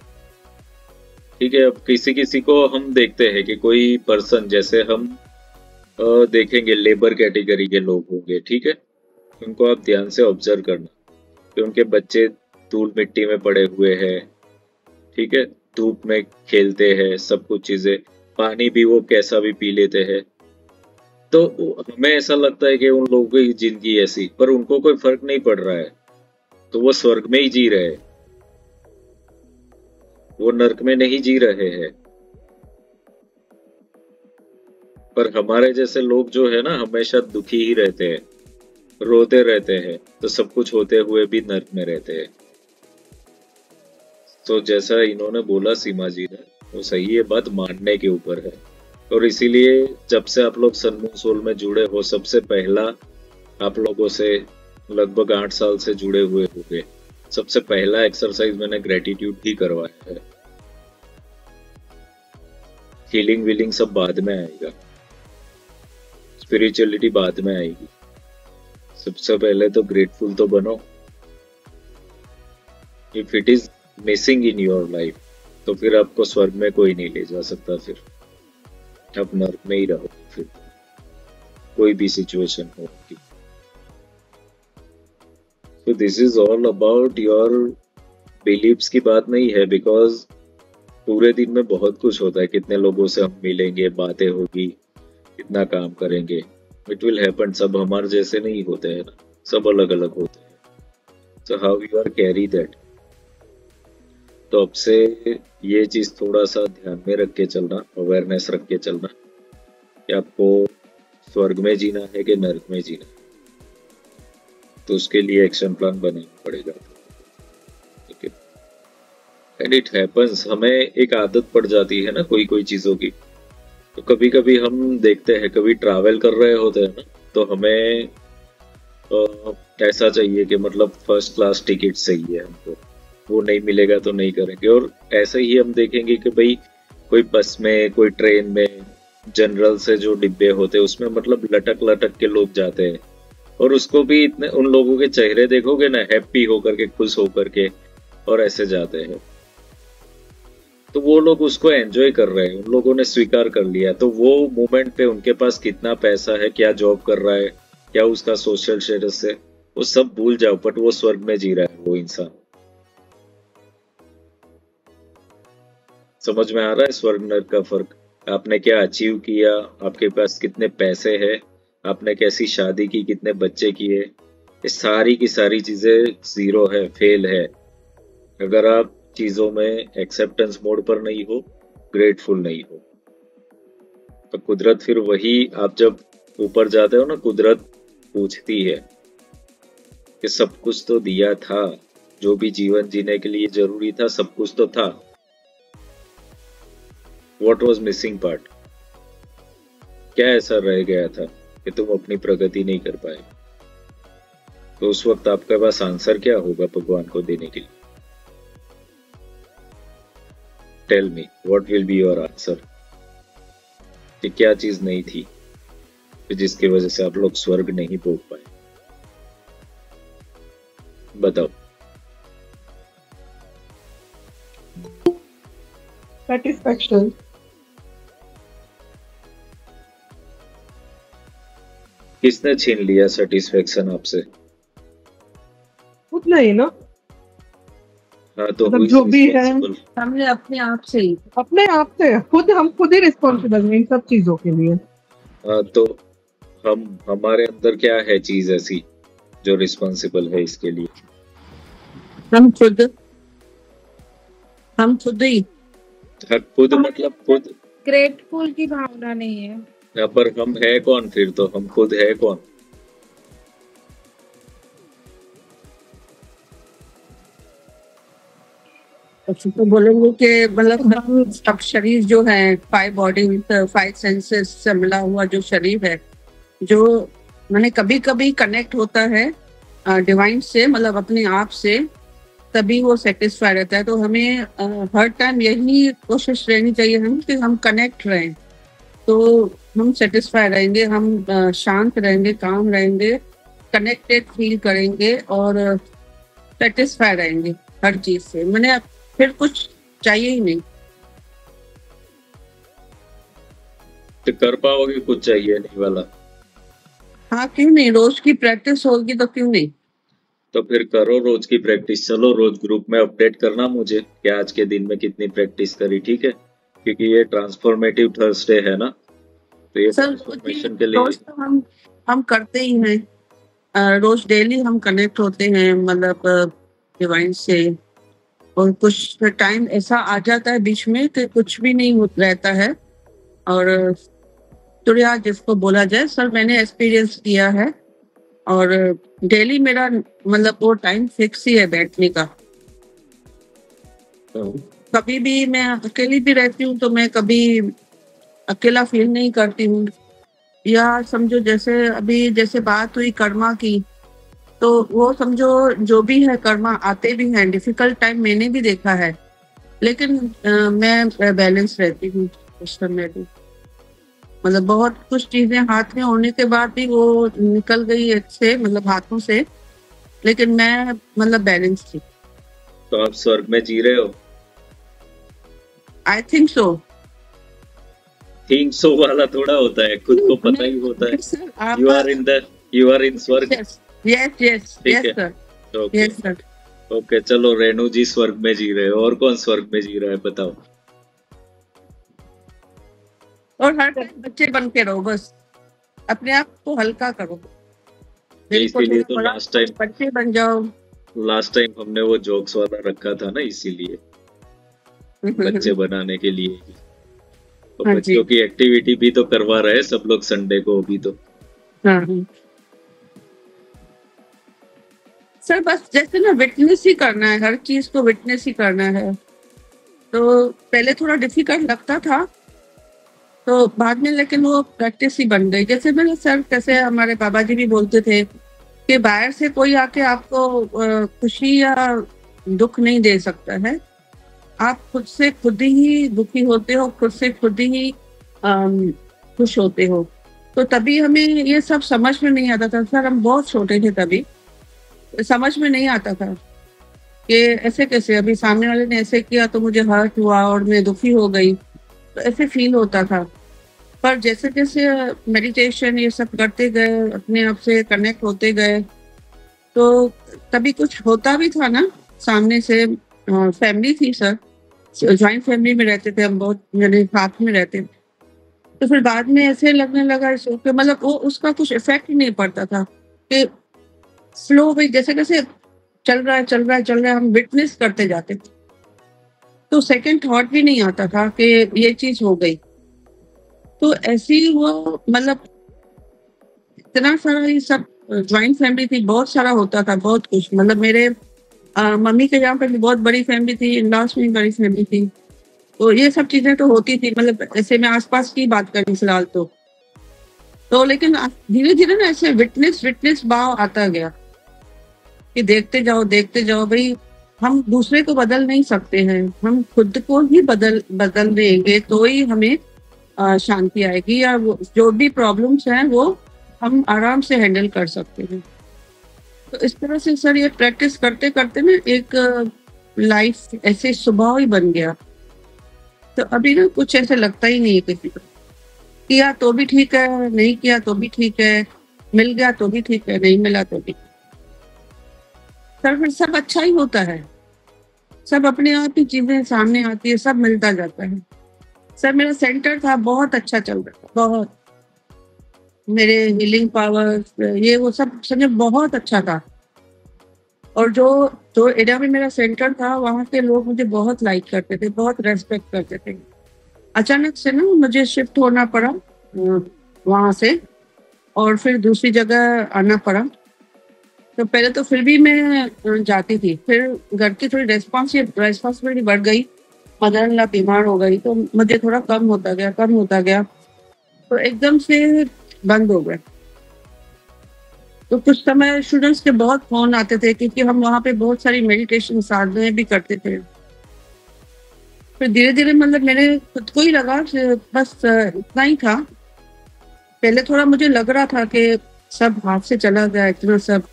ठीक है, अब किसी किसी को हम देखते हैं कि कोई पर्सन, जैसे हम देखेंगे लेबर कैटेगरी के लोग होंगे, ठीक है, उनको आप ध्यान से ऑब्जर्व करना कि उनके बच्चे धूल मिट्टी में पड़े हुए हैं, ठीक है, धूप में खेलते हैं, सब कुछ चीजें, पानी भी वो कैसा भी पी लेते हैं। तो हमें ऐसा लगता है कि उन लोगों की जिंदगी ऐसी, पर उनको कोई फर्क नहीं पड़ रहा है, तो वो स्वर्ग में ही जी रहे हैं, वो नर्क में नहीं जी रहे हैं। पर हमारे जैसे लोग जो है ना, हमेशा दुखी ही रहते हैं, रोते रहते हैं, तो सब कुछ होते हुए भी नर्क में रहते हैं। तो जैसा इन्होंने बोला सीमा जी ने, वो सही है, बात मानने के ऊपर है। और इसीलिए जब से आप लोग सन मून सोल में जुड़े हो, सबसे पहला आप लोगों से लगभग 8 साल से जुड़े हुए होंगे, सबसे पहला एक्सरसाइज मैंने ग्रेटिट्यूड ही करवाया है। हीलिंग वीलिंग सब बाद में आएगा, स्पिरिचुअलिटी बाद में आएगी। सबसे पहले तो ग्रेटफुल तो बनो। If it is missing in your life, तो फिर आपको स्वर्ग में कोई नहीं ले जा सकता, फिर आप नर्क में ही रहो, फिर कोई भी सिचुएशन हो। तो this is all about your beliefs की बात नहीं है, बिकॉज पूरे दिन में बहुत कुछ होता है, कितने लोगों से हम मिलेंगे, बातें होगी, कितना काम करेंगे, इट विल हैपन। सब हमारे जैसे नहीं होते हैं ना, सब अलग अलग होते हैं। So how you are carry that. तो अब से ये चीज थोड़ा सा ध्यान में रख के चलना, अवेयरनेस रख के चलना कि आपको स्वर्ग में जीना है कि नर्क में जीना है। तो उसके लिए एक्शन प्लान बनाना पड़ेगा, ठीक है। एंड इट हैपन्स, हमें एक आदत पड़ जाती है ना कोई कोई चीजों की। तो कभी कभी हम देखते हैं, कभी ट्रैवल कर रहे होते हैं ना, तो हमें ऐसा चाहिए कि मतलब फर्स्ट क्लास टिकट चाहिए हमको, वो नहीं मिलेगा तो नहीं करेंगे। और ऐसे ही हम देखेंगे कि भाई कोई बस में, कोई ट्रेन में, जनरल से जो डिब्बे होते हैं उसमें मतलब लटक लटक के लोग जाते हैं, और उसको भी इतने, उन लोगों के चेहरे देखोगे ना, हैप्पी होकर के, खुश होकर के, और ऐसे जाते हैं। तो वो लोग उसको एंजॉय कर रहे हैं, उन लोगों ने स्वीकार कर लिया। तो वो मोमेंट पे उनके पास कितना पैसा है, क्या जॉब कर रहा है, क्या उसका सोशल स्टेटस है, वो सब भूल जाओ, बट वो स्वर्ग में जी रहा है वो इंसान। समझ में आ रहा है स्वर्ग नर्क का फर्क? आपने क्या अचीव किया, आपके पास कितने पैसे हैं, आपने कैसी शादी की, कितने बच्चे किए, ये सारी की सारी चीजें जीरो है, फेल है, अगर आप चीजों में एक्सेप्टेंस मोड पर नहीं हो, ग्रेटफुल नहीं हो। तो कुदरत फिर वही, आप जब ऊपर जाते हो ना, कुदरत पूछती है कि सब कुछ तो दिया था, जो भी जीवन जीने के लिए जरूरी था सब कुछ तो था, व्हाट वाज मिसिंग पार्ट, क्या ऐसा रह गया था कि तुम अपनी प्रगति नहीं कर पाए? तो उस वक्त आपके पास आंसर क्या होगा भगवान को देने के लिए? Tell me what will be your answer, कि क्या चीज नहीं थी जिसकी वजह से आप लोग स्वर्ग नहीं भोग पाए? बताओ। सेटिस्फैक्शन। किसने छीन लिया सेटिस्फेक्शन आपसे? उतना ही ना, हाँ, तो मतलब who is जो भी है responsible? हमने अपने आप से ही, अपने आप से खुद, हम खुद ही रिस्पॉन्सिबल हैं इन सब चीजों के लिए। हाँ, तो हमारे अंदर क्या है चीज ऐसी जो रिस्पॉन्सिबल है इसके लिए? हम खुद ही खुद मतलब खुद, ग्रेटफुल की भावना नहीं है। पर हम है कौन फिर? तो हम खुद है कौन? तो बोलेंगे कि मतलब हम सब शरीर जो है, 5 बॉडी 5 सेंसेस से मिला हुआ जो शरीर है, जो मैंने कभी कभी कनेक्ट होता है डिवाइन से, मतलब अपने आप से, तभी वो सेटिस्फाई रहता है। तो हमें हर टाइम यही कोशिश रहनी चाहिए हम कि हम कनेक्ट रहें, तो हम सेटिस्फाई रहेंगे, हम शांत रहेंगे, काम रहेंगे, कनेक्टेड फील करेंगे और सेटिस्फाई रहेंगे हर चीज से। मैंने फिर कुछ चाहिए ही नहीं। तो कर पाओगे कुछ चाहिए नहीं वाला? हाँ, क्यों नहीं, रोज की प्रैक्टिस होगी तो क्यों नहीं। तो फिर करो रोज की प्रैक्टिस। चलो रोज ग्रुप में अपडेट करना मुझे कि आज के दिन में कितनी प्रैक्टिस करी, ठीक है? क्योंकि ये ट्रांसफॉर्मेटिव थर्सडे है ना, तो ये सर ट्रांसफॉर्मेशन के लिए रोज तो हम करते ही हैं, रोज डेली हम कनेक्ट होते हैं, मतलब डिवाइन से। और कुछ टाइम ऐसा आ जाता है बीच में कि कुछ भी नहीं रहता है, और तुरिया जिसको बोला जाए। सर मैंने एक्सपीरियंस किया है, और डेली मेरा मतलब वो टाइम फिक्स ही है बैठने का। तो कभी भी मैं अकेली भी रहती हूँ तो मैं कभी अकेला फील नहीं करती हूँ। या समझो जैसे अभी जैसे बात हुई कर्मा की, तो वो समझो जो भी है कर्मा आते भी हैं, डिफिकल्ट टाइम मैंने भी देखा है, लेकिन मैं बैलेंस रहती हूँ उस समय भी। मतलब बहुत कुछ चीजें हाथ में होने के बाद भी वो निकल गई अच्छे, मतलब हाथों से, लेकिन मैं मतलब बैलेंस थी। तो आप स्वर्ग में जी रहे हो? I think so. Think so वाला थोड़ा होता है, खुद को पता ही होता है। यू आर इन स्वर्ग। यस यस ठीक यस है। Sir, okay yes sir. Okay, चलो रेणु जी स्वर्ग में जी रहे हो, और कौन स्वर्ग में जी रहा है बताओ? और हर टाइम बच्चे बन के रहो, बस अपने आप को हल्का करो, दिल को इसीलिए थोड़ा तो बड़ा, बच्चे बन जाओ। लास्ट टाइम हमने वो जोक्स वाला रखा था ना, इसीलिए बच्चे बनाने के लिए ही। तो हाँ जी। बच्चों की एक्टिविटी भी तो करवा रहे हैं सब लोग संडे को भी तो। हाँ सर, बस जैसे ना विटनेस ही करना है, हर चीज को विटनेस ही करना है। तो पहले थोड़ा डिफिकल्ट लगता था, तो बाद में लेकिन वो प्रैक्टिस ही बन गई। जैसे मैंने सर, कैसे हमारे बाबा जी भी बोलते थे कि बाहर से कोई आके आपको खुशी या दुख नहीं दे सकता है, आप खुद से खुद ही दुखी होते हो, खुद से खुद ही खुश होते हो। तो तभी हमें ये सब समझ में नहीं आता था। सर हम बहुत छोटे थे तभी, समझ में नहीं आता था कि ऐसे कैसे, अभी सामने वाले ने ऐसे किया तो मुझे हर्ट हुआ और मैं दुखी हो गई, तो ऐसे फील होता था। पर जैसे जैसे मेडिटेशन ये सब करते गए, अपने आप से कनेक्ट होते गए, तो तभी कुछ होता भी था ना सामने से। फैमिली थी सर, ज्वाइंट फैमिली में रहते थे हम, बहुत मेरे साथ में रहते थे। तो फिर बाद में ऐसे लगने लगा कि मतलब वो उसका कुछ इफेक्ट ही नहीं पड़ता था, कि फ्लो में जैसे कैसे चल रहा है, हम विटनेस करते जाते थे। तो सेकंड थॉट भी नहीं आता था कि ये चीज हो गई। तो ऐसी वो मतलब इतना सारा ये सब ज्वाइंट फैमिली थी, बहुत सारा होता था, बहुत कुछ। मतलब मेरे मम्मी के यहाँ पे भी बहुत बड़ी फैमिली थी, इन-लॉज में बड़ी फैमिली थी, तो ये सब चीजें तो होती थी। मतलब ऐसे मैं आसपास की बात करी फिलहाल तो लेकिन धीरे धीरे ना ऐसे विटनेस भाव आता गया कि देखते जाओ भाई, हम दूसरे को बदल नहीं सकते हैं, हम खुद को ही बदल देंगे तो ही हमें शांति आएगी, या जो भी प्रॉब्लम्स हैं वो हम आराम से हैंडल कर सकते हैं। तो इस तरह से सर ये प्रैक्टिस करते करते ना एक लाइफ ऐसे स्वभाव ही बन गया। तो अभी ना कुछ ऐसे लगता ही नहीं है किसी को, किया तो भी ठीक है, नहीं किया तो भी ठीक है, मिल गया तो भी ठीक है, नहीं मिला तो भी सर, फिर सब अच्छा ही होता है। सब अपने आप ही चीजें सामने आती है, सब मिलता जाता है। सर मेरा सेंटर था, बहुत अच्छा चल रहा था, बहुत। मेरे हीलिंग पावर, ये वो सब समझे बहुत अच्छा था। और जो एरिया में मेरा सेंटर था वहाँ के लोग मुझे बहुत लाइक करते थे, बहुत रेस्पेक्ट करते थे। अचानक से ना मुझे शिफ्ट होना पड़ा वहाँ से, और फिर दूसरी जगह आना पड़ा। तो पहले तो फिर भी मैं जाती थी, फिर घर की थोड़ी रेस्पॉन्सिबिलिटी बढ़ गई, मदर इन लॉ बीमार हो गई, तो मुझे थोड़ा कम होता गया, तो एकदम से बंद हो गया। तो कुछ समय स्टूडेंट्स के बहुत फोन आते थे, क्योंकि हम वहाँ पे बहुत सारी मेडिटेशन साधनाएं भी करते थे। फिर धीरे धीरे मतलब मेरे खुद को ही लगा कि बस इतना ही था। पहले थोड़ा मुझे लग रहा था कि सब हाथ से चला गया इतना सब,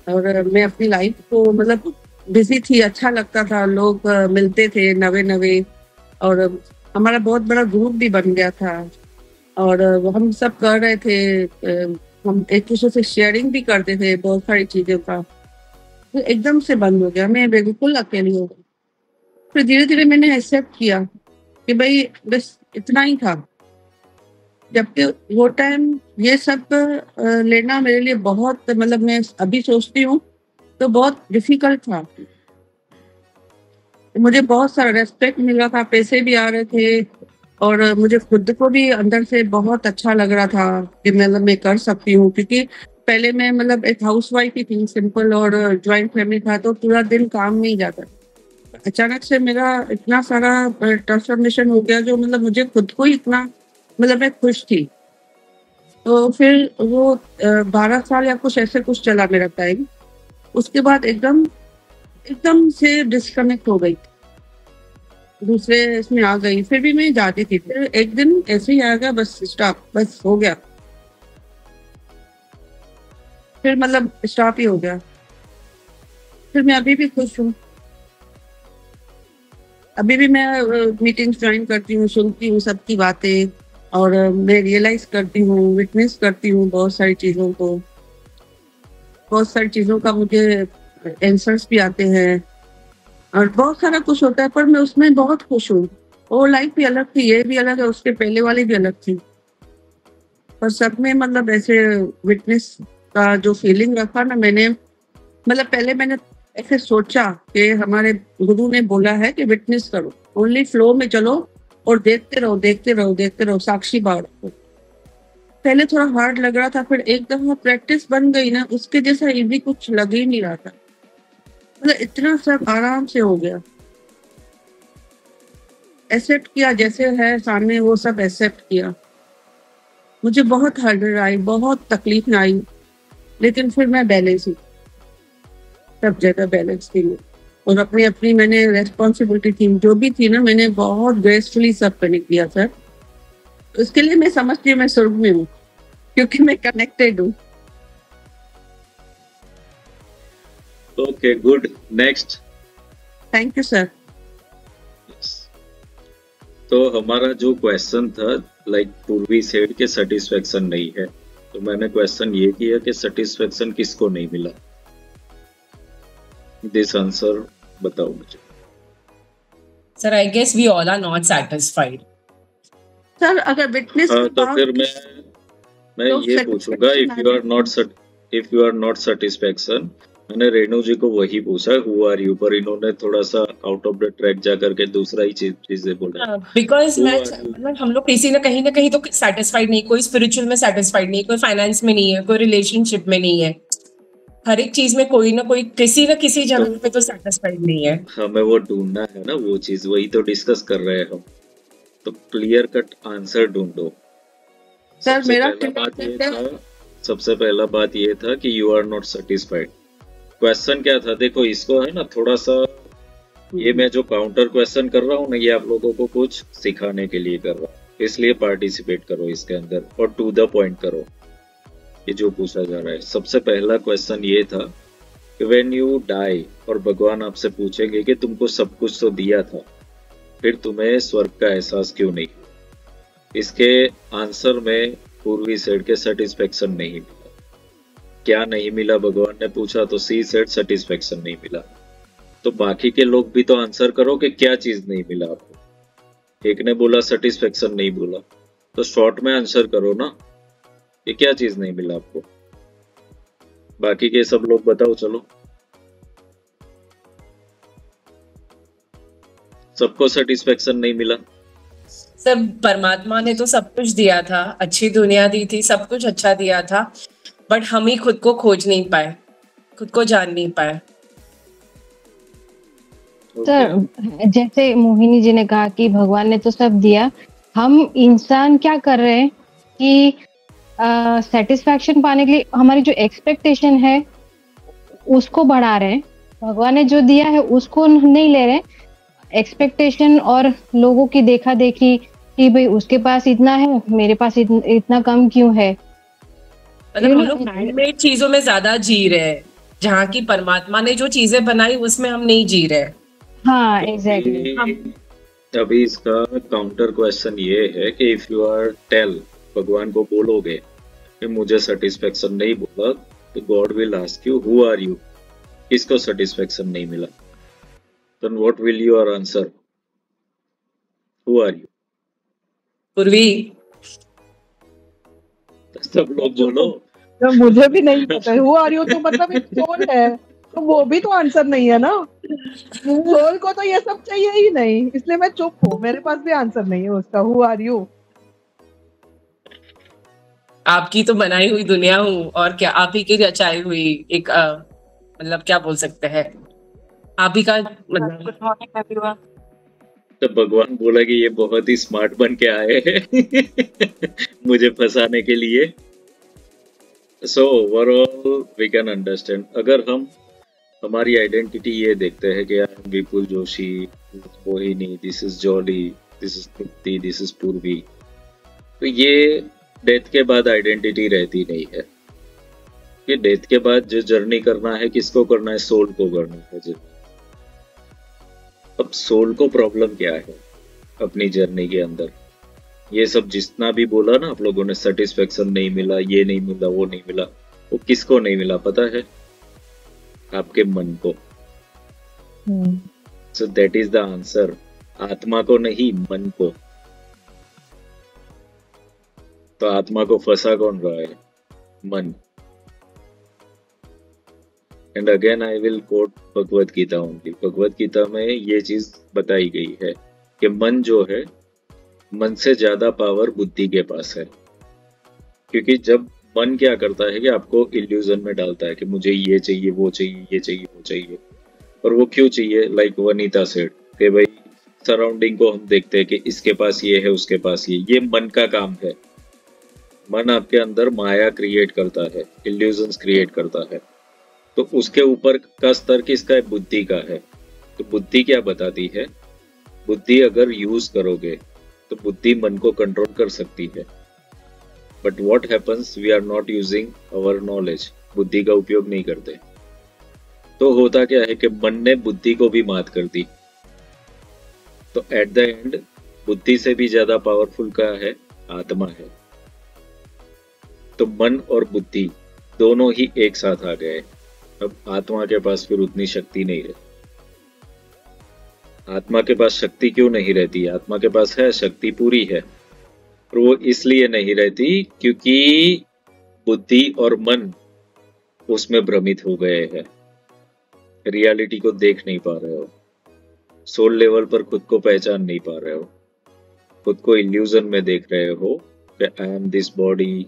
और मैं अपनी लाइफ को मतलब बिजी थी, अच्छा लगता था, लोग मिलते थे नवे, और हमारा बहुत बड़ा ग्रुप भी बन गया था, और हम सब कर रहे थे, हम एक दूसरे से शेयरिंग भी करते थे बहुत सारी चीजों का। तो एकदम से बंद हो गया, मैं बिल्कुल अकेली हो गई। फिर धीरे धीरे मैंने एक्सेप्ट किया कि भाई बस इतना ही था। जबकि वो टाइम ये सब लेना मेरे लिए बहुत, मतलब मैं अभी सोचती हूँ तो बहुत डिफिकल्ट था। मुझे बहुत सारा रेस्पेक्ट मिल रहा था, पैसे भी आ रहे थे, और मुझे खुद को भी अंदर से बहुत अच्छा लग रहा था कि मतलब मैं कर सकती हूँ। क्योंकि पहले मैं मतलब एक हाउसवाइफ ही थी, सिंपल, और ज्वाइंट फैमिली था, तो पूरा दिन काम में ही जाता। अचानक से मेरा इतना सारा ट्रांसफॉर्मेशन हो गया, जो मतलब मुझे खुद को ही इतना, मतलब मैं खुश थी। तो फिर वो 12 साल या कुछ ऐसे कुछ चला मेरा टाइम। उसके बाद एकदम से डिस्कनेक्ट हो गई, दूसरे इसमें आ गई। फिर भी मैं जाती थी, फिर एक दिन ऐसे ही आ गया, बस स्टॉप, बस हो गया, फिर मतलब स्टॉप ही हो गया। फिर मैं अभी भी खुश हूँ, अभी भी मैं मीटिंग्स ज्वाइन करती हूँ, सुनती हूँ सबकी बातें, और मैं रियलाइज करती हूँ, विटनेस करती हूँ बहुत सारी चीज़ों को, बहुत सारी चीज़ों का मुझे आंसर्स भी आते हैं, और बहुत सारा कुछ होता है, पर मैं उसमें बहुत खुश हूँ। वो लाइफ भी अलग थी, ये भी अलग है, उसके पहले वाली भी अलग थी, पर सब में मतलब ऐसे विटनेस का जो फीलिंग रखा ना मैंने, मतलब पहले मैंने ऐसे सोचा कि हमारे गुरु ने बोला है कि विटनेस करो, ओनली फ्लो में चलो और देखते रहो, साक्षी भाव रखो। पहले थोड़ा हार्ड लग रहा था, फिर एक दफा प्रैक्टिस बन गई ना, उसके जैसा इजी कुछ लग ही नहीं रहा था, मतलब इतना सब आराम से हो गया। एक्सेप्ट किया जैसे है सामने, वो सब एक्सेप्ट किया। मुझे बहुत हार्डर आई, बहुत तकलीफ आई, लेकिन फिर मैं बैलेंस हुई, सब जगह बैलेंस थी, और अपनी अपनी मैंने रेस्पॉन्सिबिलिटी थी जो भी थी ना, मैंने बहुत ग्रेसफुली सब करने किया सर। उसके लिए मैं समझती हूँ मैं स्वर्ग में हूँ, क्योंकि मैं कनेक्टेड हूँ। Okay, good, next. Thank you sir. तो हमारा जो क्वेश्चन था, लाइक पूर्वी सेड के सेटिस्फेक्शन नहीं है, तो मैंने क्वेश्चन ये किया कि सेटिस्फेक्शन किसको नहीं मिला। दिस आंसर बताओ मुझे। Sir I guess we all are not satisfied. Sir अगर विटनेस हाँ, तो फिर मैं तो ये पूछूंगा, if you are not satisfaction, मैंने रेणु जी को वही पूछा हु आर यू, पर इन्होंने थोड़ा सा आउट ऑफ द ट्रैक जा करके दूसरा ही चीजें बोला। बिकॉज हम लोग किसी ना कहीं तो सेटिस्फाइड नहीं, कोई स्पिरिचुअल में सेटिस्फाइड नहीं, कोई फाइनेंस में नहीं है, कोई रिलेशनशिप में नहीं है, हर एक चीज में कोई ना कोई किसी न किसी जगह पे तो सेटिस्फाइड नहीं है। हमें वो ढूंढना है ना, वो चीज, वही तो डिस्कस कर रहे हैं हम। तो क्लियर कट आंसर ढूंढो। सर मेरा सबसे पहला बात ये था कि you are not satisfied. Question क्या था, देखो इसको है ना थोड़ा सा, ये मैं जो काउंटर क्वेश्चन कर रहा हूँ ना, ये आप लोगों को कुछ सिखाने के लिए कर रहा हूँ, इसलिए पार्टिसिपेट करो इसके अंदर और टू द पॉइंट करो। ये जो पूछा जा रहा है, सबसे पहला क्वेश्चन ये था कि व्हेन यू डाई, और भगवान आपसे पूछेंगे कि तुमको सब कुछ तो दिया था, फिर तुम्हें स्वर्ग का एहसास क्यों नहीं हुआ। इसके आंसर में पूर्वी सेड के सेटिस्फेक्शन नहीं मिला। क्या नहीं मिला भगवान ने पूछा, तो सी सेड सेटिस्फेक्शन नहीं मिला। तो बाकी के लोग भी तो आंसर करो कि क्या चीज नहीं मिला आपको। एक ने बोला सेटिस्फेक्शन नहीं बोला, तो शॉर्ट में आंसर करो ना। ये क्या चीज नहीं मिला आपको? बाकी के सब लोग बताओ चलो। सबको सेटिस्फेक्शन नहीं मिला। सब परमात्मा ने तो सब कुछ दिया था, अच्छी दुनिया दी थी, सब कुछ अच्छा दिया था, बट हम ही खुद को खोज नहीं पाए, खुद को जान नहीं पाए। सर जैसे मोहिनी जी ने कहा कि भगवान ने तो सब दिया, हम इंसान क्या कर रहे हैं कि सेटिस्फैक्शन पाने के लिए हमारी जो एक्सपेक्टेशन है उसको बढ़ा रहे हैं। भगवान ने जो दिया है उसको नहीं ले रहे, एक्सपेक्टेशन और लोगों की देखा देखी कि भाई उसके पास इतना है, मेरे पास इतना कम क्यों है। मतलब हम लोग हैंडमेड चीजों में ज्यादा जी रहे हैं, जहाँ की परमात्मा ने जो चीजें बनाई उसमें हम नहीं जी रहे। हाँ एग्जैक्टली। अभी इसका काउंटर क्वेश्चन ये है कि इफ यू आर टेल, भगवान को बोलोगे कि मुझे सेटिस्फेक्शन नहीं बोला, तो God will ask you who are you, किसको सेटिस्फेक्शन नहीं मिला? Then what will your answer? Who are you? Purvi सब लोग बोलो। तो मुझे भी नहीं पता है हु आर यू, तो मतलब एक सोल है, तो वो भी तो आंसर नहीं है ना। सोल को तो ये सब चाहिए ही नहीं, इसलिए मैं चुप हूँ, मेरे पास भी आंसर नहीं है उसका हु आर यू। आपकी तो बनाई हुई दुनिया हूँ, और क्या आप ही की रचाई हुई एक मतलब क्या बोल सकते हैं, आप ही का मतलब। तो भगवान बोला कि ये बहुत ही स्मार्ट बन के आए हैं मुझे फंसाने के लिए। So overall we can understand, अगर हम हमारी आइडेंटिटी ये देखते हैं कि I am Vipul Joshi, Mohini, this is Jolly, this is Tripti, this is Purvi, तो ये डेथ के बाद आइडेंटिटी रहती नहीं है। कि डेथ के बाद जो जर्नी करना है, किसको करना है? सोल को करना है जर्नी। अब सोल को प्रॉब्लम क्या है अपनी जर्नी के अंदर? ये सब जितना भी बोला ना आप लोगों ने, सेटिस्फेक्शन नहीं मिला, ये नहीं मिला, वो नहीं मिला, वो किसको नहीं मिला पता है? आपके मन को। So that is the answer. आत्मा को नहीं, मन को। तो आत्मा को फंसा कौन रहा है? मन। And again I will quote Bhagavad Gita only. Bhagavad Gita में ये चीज बताई गई है कि मन जो है, मन से ज्यादा पावर बुद्धि के पास है। क्योंकि जब मन क्या करता है कि आपको इल्यूजन में डालता है कि मुझे ये चाहिए, वो चाहिए, ये चाहिए, वो चाहिए। और वो क्यों चाहिए? लाइक वनीता सेड कि भाई सराउंडिंग को हम देखते हैं कि इसके पास ये है, उसके पास ये मन का काम है। मन आपके अंदर माया क्रिएट करता है, इल्यूजन्स क्रिएट करता है। तो उसके ऊपर का स्तर किसका है? बुद्धि का है। तो बुद्धि क्या बताती है? बुद्धि अगर यूज करोगे तो बुद्धि मन को कंट्रोल कर सकती है। But what happens, we are not using our knowledge. बुद्धि का उपयोग नहीं करते। तो होता क्या है कि मन ने बुद्धि को भी मात कर दी। तो एट द एंड बुद्धि से भी ज्यादा पावरफुल क्या है? आत्मा है। तो मन और बुद्धि दोनों ही एक साथ आ गए। अब आत्मा के पास फिर उतनी शक्ति नहीं रहती। आत्मा के पास शक्ति क्यों नहीं रहती? आत्मा के पास है, शक्ति पूरी है, और वो इसलिए नहीं रहती क्योंकि बुद्धि और मन उसमें भ्रमित हो गए हैं। रियलिटी को देख नहीं पा रहे हो, सोल लेवल पर खुद को पहचान नहीं पा रहे हो, खुद को इल्यूजन में देख रहे हो कि I M this body,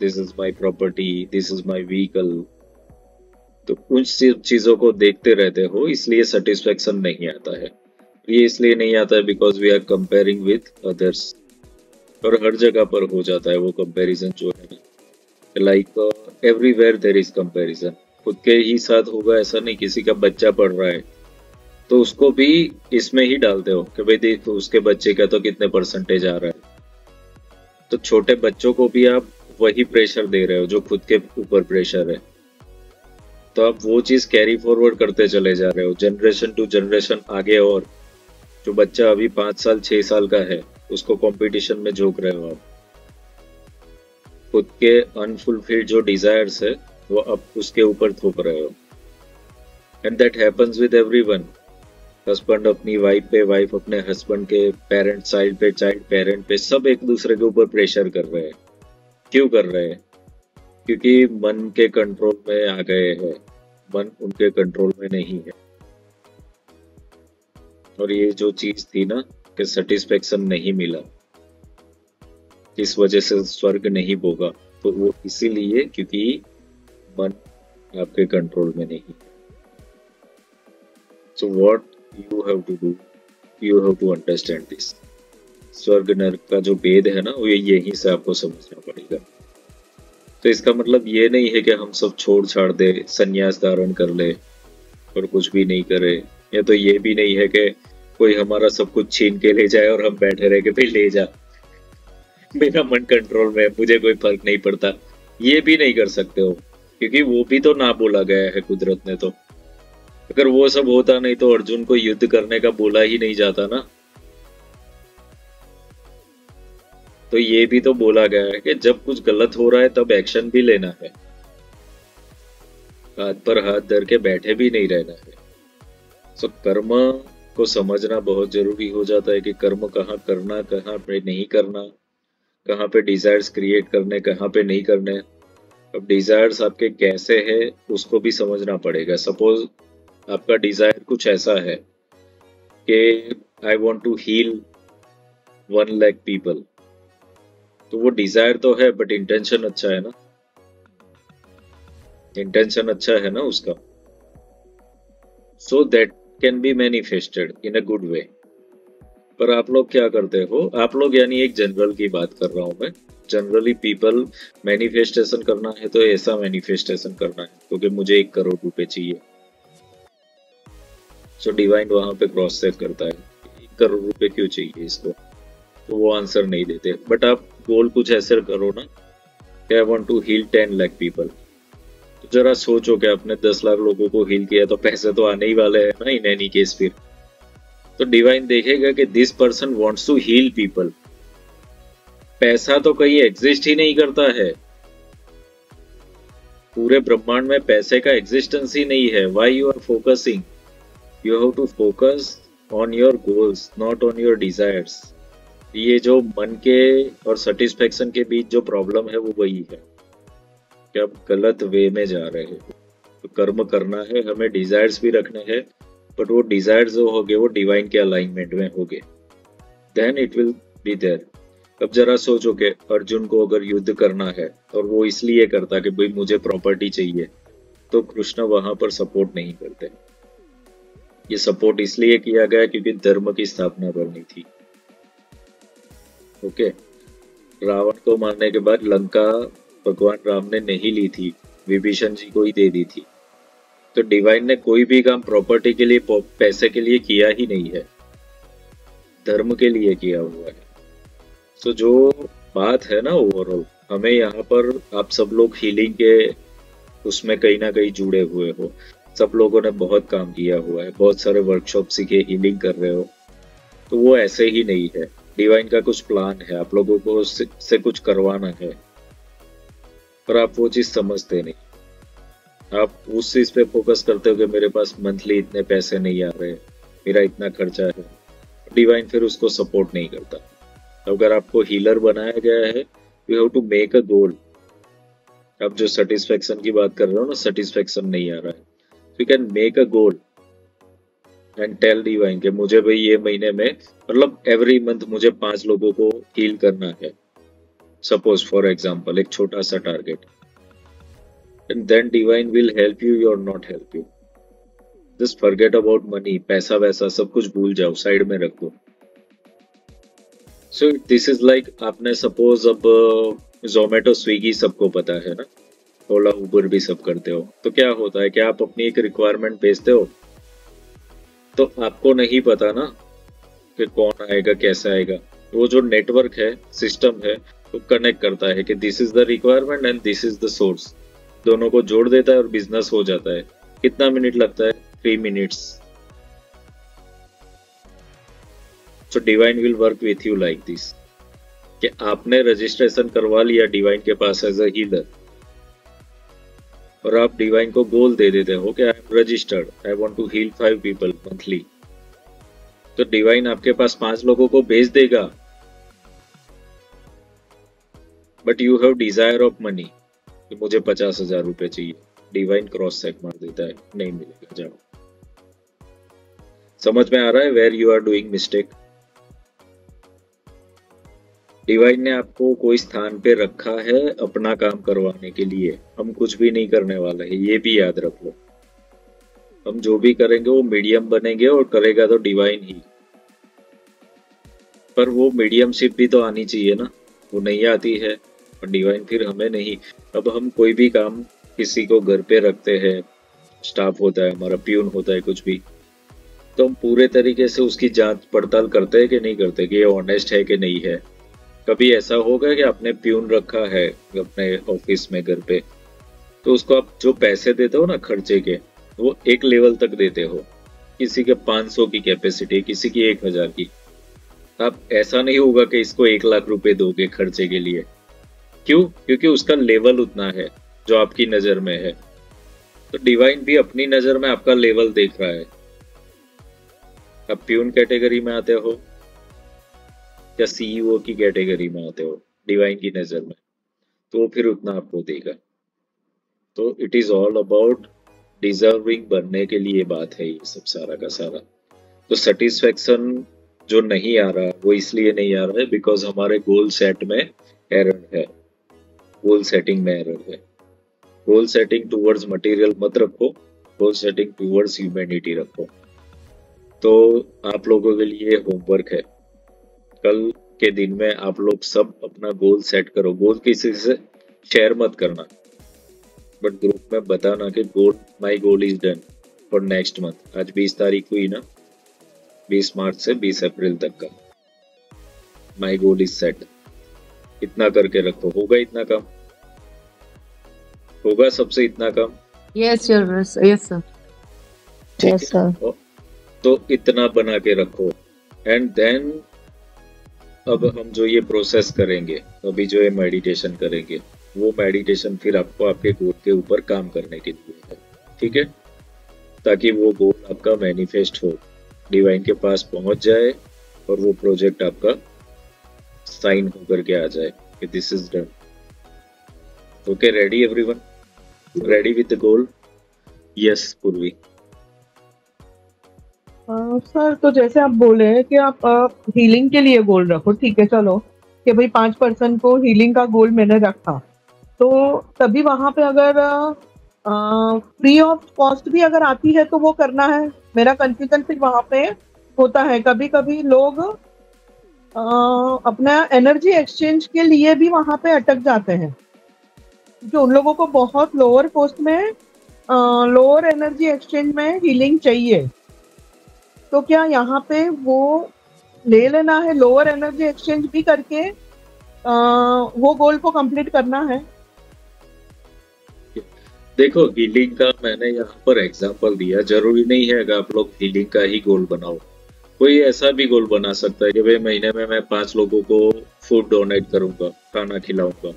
this is my property, this is my vehicle. तो उन चीजों को देखते रहते हो, इसलिए सेटिस्फेक्शन नहीं आता है। ये इसलिए नहीं आता है because we are comparing with others. और हर जगह पर हो जाता है वो कंपैरिजन जो है, like everywhere there is comparison. खुद के ही साथ होगा ऐसा नहीं, किसी का बच्चा पढ़ रहा है तो उसको भी इसमें ही डालते हो कि भाई देखो उसके बच्चे का तो कितने परसेंटेज आ रहा है। तो छोटे बच्चों को भी आप वही प्रेशर दे रहे हो जो खुद के ऊपर प्रेशर है। तो आप वो चीज कैरी फॉरवर्ड करते चले जा रहे हो, जनरेशन टू जनरेशन आगे। और जो बच्चा अभी 5 साल 6 साल का है उसको कंपटीशन में झोंक रहे हो आप। खुद के अनफुलफिल्ड जो डिजायर्स है वो अब उसके ऊपर थोप रहे हो। And that happens with everyone. Husband अपनी वाइफ पे, वाइफ अपने हस्बैंड के, पेरेंट चाइल्ड पे, चाइल्ड पेरेंट पे, सब एक दूसरे के ऊपर प्रेशर कर रहे हैं। क्यों कर रहे हैं? क्योंकि मन के कंट्रोल में आ गए हैं, मन उनके कंट्रोल में नहीं है। और ये जो चीज थी ना कि सेटिस्फेक्शन नहीं मिला, इस वजह से स्वर्ग नहीं भोगा, तो वो इसीलिए क्योंकि मन आपके कंट्रोल में नहीं है। So what you have to do, you have to understand this. स्वर्ग नरक का जो भेद है ना, वो यहीं से आपको समझना पड़ेगा। तो इसका मतलब ये नहीं है कि हम सब छोड़ छाड़ दे, संन्यास धारण कर ले और कुछ भी नहीं करे। या तो ये भी नहीं है कि कोई हमारा सब कुछ छीन के ले जाए और हम बैठे रह के फिर ले जा, मेरा मन कंट्रोल में है, मुझे कोई फर्क नहीं पड़ता। ये भी नहीं कर सकते हो, क्योंकि वो भी तो ना बोला गया है कुदरत ने। तो अगर वो सब होता नहीं तो अर्जुन को युद्ध करने का बोला ही नहीं जाता ना। तो ये भी तो बोला गया है कि जब कुछ गलत हो रहा है तब एक्शन भी लेना है, हाथ पर हाथ धर के बैठे भी नहीं रहना है। सो कर्म को समझना बहुत जरूरी हो जाता है कि कर्म कहाँ करना, कहाँ पे नहीं करना, कहाँ पे डिजायर्स क्रिएट करने, कहाँ पे नहीं करने। अब डिजायर्स आपके कैसे है उसको भी समझना पड़ेगा। सपोज आपका डिजायर कुछ ऐसा है कि I want to heal 1 lakh people, तो वो डिजायर तो है बट इंटेंशन अच्छा है ना, इंटेंशन अच्छा है ना उसका। So that can be manifested in a good way. पर आप लोग क्या करते हो, आप लोग यानी एक जनरल की बात कर रहा हूं मैं। जनरली पीपल मैनिफेस्टेशन करना है तो ऐसा मैनिफेस्टेशन करना है क्योंकि मुझे 1 करोड़ रुपए चाहिए। सो डिवाइन वहां पे क्रॉस चेक करता है 1 करोड़ रुपए क्यों चाहिए इसको, तो वो आंसर नहीं देते। बट आप गोल कुछ ऐसे करो ना कि I want to heal 10 lakh people, तो जरा सोचो कि आपने 10 लाख लोगों को हील किया तो पैसे तो आने ही वाले हैं ना इन एनी केस। फिर तो डिवाइन देखेगा कि this person wants to heal people. पैसा तो कहीं एग्जिस्ट ही नहीं करता है, पूरे ब्रह्मांड में पैसे का एग्जिस्टेंस ही नहीं है। Why you are focusing, you have to focus on your goals, not on your desires. ये जो मन के और सेटिस्फेक्शन के बीच जो प्रॉब्लम है वो वही है कि आप गलत वे में जा रहे हैं। तो कर्म करना है, हमें डिजायर्स भी रखने हैं, बट वो डिजायर्स जो होंगे वो डिवाइन के अलाइनमेंट में होंगे, then it will be there. अब जरा सोचो कि अर्जुन को अगर युद्ध करना है और वो इसलिए करता कि भाई मुझे प्रॉपर्टी चाहिए, तो कृष्ण वहां पर सपोर्ट नहीं करते। ये सपोर्ट इसलिए किया गया क्योंकि धर्म की स्थापना करनी थी। ओके, रावण को मारने के बाद लंका भगवान राम ने नहीं ली थी, विभीषण जी को ही दे दी थी। तो डिवाइन ने कोई भी काम प्रॉपर्टी के लिए, पैसे के लिए किया ही नहीं है, धर्म के लिए किया हुआ है। तो जो बात है ना ओवरऑल, हमें यहाँ पर आप सब लोग हीलिंग के उसमें कहीं ना कहीं जुड़े हुए हो, सब लोगों ने बहुत काम किया हुआ है, बहुत सारे वर्कशॉप सीखे, हीलिंग कर रहे हो। तो वो ऐसे ही नहीं है, डिवाइन का कुछ प्लान है, आप लोगों को से कुछ करवाना है, पर आप वो चीज समझते नहीं। आप उस चीज पे फोकस करते हो कि मेरे पास मंथली इतने पैसे नहीं आ रहे, मेरा इतना खर्चा है। डिवाइन फिर उसको सपोर्ट नहीं करता। अगर आपको हीलर बनाया गया है, you have to make a goal. आप जो सेटिस्फेक्शन की बात कर रहे हो ना, सेटिस्फेक्शन नहीं आ रहा है, you can make a goal and tell divine कि मुझे भाई ये महीने में, मतलब एवरी मंथ मुझे 5 लोगों को हील करना है, सपोज फॉर एग्जांपल, एक छोटा सा target. And then divine will help you or not help you. Just forget about money, पैसा वैसा सब कुछ भूल जाओ, साइड में रख दो। सो दिस इज लाइक, आपने सपोज अब जोमेटो स्विगी सबको पता है ना, ओला उबर भी सब करते हो। तो क्या होता है कि आप अपनी एक रिक्वायरमेंट भेजते हो, तो आपको नहीं पता ना कि कौन आएगा, कैसे आएगा। वो जो नेटवर्क है, सिस्टम है, वो कनेक्ट करता है कि this is the requirement and this is the source, दोनों को जोड़ देता है और बिजनेस हो जाता है। कितना मिनट लगता है? 3 minutes. So divine will work with you like this, कि आपने रजिस्ट्रेशन करवा लिया डिवाइन के पास एज अ हीलर, और आप डिवाइन को गोल दे देते हो कि I am registered, I want to heal 5 people monthly. तो डिवाइन आपके पास 5 लोगों को भेज देगा, but you have desire of money कि मुझे 50,000 रुपए चाहिए, डिवाइन क्रॉस चेक मार देता है, नहीं मिलेगा, जाओ। समझ में आ रहा है where you are doing mistake? Divine ने आपको कोई स्थान पे रखा है अपना काम करवाने के लिए, हम कुछ भी नहीं करने वाले हैं, ये भी याद रख लो। हम जो भी करेंगे वो मीडियम बनेंगे और करेगा तो डिवाइन ही, पर वो मीडियमशिप भी तो आनी चाहिए ना, वो नहीं आती है और डिवाइन फिर हमें नहीं। अब हम कोई भी काम किसी को घर पे रखते हैं, स्टाफ होता है हमारा, प्यून होता है, कुछ भी, तो हम पूरे तरीके से उसकी जांच पड़ताल करते हैं कि नहीं करते कि ये ऑनेस्ट है कि नहीं है। कभी ऐसा होगा कि आपने प्यून रखा है अपने ऑफिस में, घर पे, तो उसको आप जो पैसे देते हो ना खर्चे के, वो एक लेवल तक देते हो, किसी के 500 की कैपेसिटी, किसी की 1000 की। आप ऐसा नहीं होगा कि इसको 1 लाख रुपए दोगे खर्चे के लिए, क्यों? क्योंकि उसका लेवल उतना है जो आपकी नजर में है। तो डिवाइन भी अपनी नजर में आपका लेवल देख रहा है। आप प्यून कैटेगरी में आते हो या सीईओ की कैटेगरी में आते हो डिवाइन की नजर में, तो वो फिर उतना आपको देगा। तो it is all about deserving बनने के लिए बात है ये सब सारा का सारा। तो सेटिस्फेक्शन जो नहीं आ रहा वो इसलिए नहीं आ रहा है बिकॉज हमारे गोल सेट में एरर है, गोल सेटिंग में एरर है। गोल सेटिंग टूवर्ड्स मटेरियल मत रखो, गोल सेटिंग टूवर्ड्स ह्यूमैनिटी रखो। तो आप लोगों के लिए होमवर्क है, कल के दिन में आप लोग सब अपना गोल सेट करो। गोल किसी से शेयर मत करना, बट ग्रुप में बताना कि goal, my goal is done for next month. आज 20 तारीख हुई ना, 20 मार्च से 20 अप्रैल तक का माय गोल इज सेट, इतना करके रखो। होगा इतना कम? होगा सबसे इतना कम? Yes sir, yes sir, yes sir. तो इतना बना के रखो। एंड देन अब हम जो ये प्रोसेस करेंगे, अभी जो ये मेडिटेशन करेंगे, वो मेडिटेशन फिर आपको आपके गोल के ऊपर काम करने के लिए है, ठीक है? ताकि वो गोल आपका मैनिफेस्ट हो, डिवाइन के पास पहुंच जाए और वो प्रोजेक्ट आपका साइन होकर के आ जाए कि this is done. Okay, ready everyone? Ready with the goal? Yes पूर्वी। सर, तो जैसे आप बोले हैं कि आप हीलिंग के लिए गोल रखो, ठीक है, चलो कि भाई 5% को हीलिंग का गोल मैंने रखा, तो तभी वहां पे अगर फ्री ऑफ कॉस्ट भी अगर आती है तो वो करना है। मेरा कंफ्यूजन फिर वहां पे होता है। कभी कभी लोग अपना एनर्जी एक्सचेंज के लिए भी वहां पे अटक जाते हैं, जो उन लोगों को बहुत लोअर कॉस्ट में, लोअर एनर्जी एक्सचेंज में हीलिंग चाहिए। तो क्या यहाँ पे वो ले लेना है, लोअर एनर्जी एक्सचेंज भी करके वो गोल को कंप्लीट करना है? देखो, हीलिंग का मैंने यहाँ पर एग्जांपल दिया, जरूरी नहीं है कि आप लोग हीलिंग का ही गोल बनाओ। कोई ऐसा भी गोल बना सकता है कि भाई महीने में मैं 5 लोगों को फूड डोनेट करूंगा, खाना खिलाऊंगा।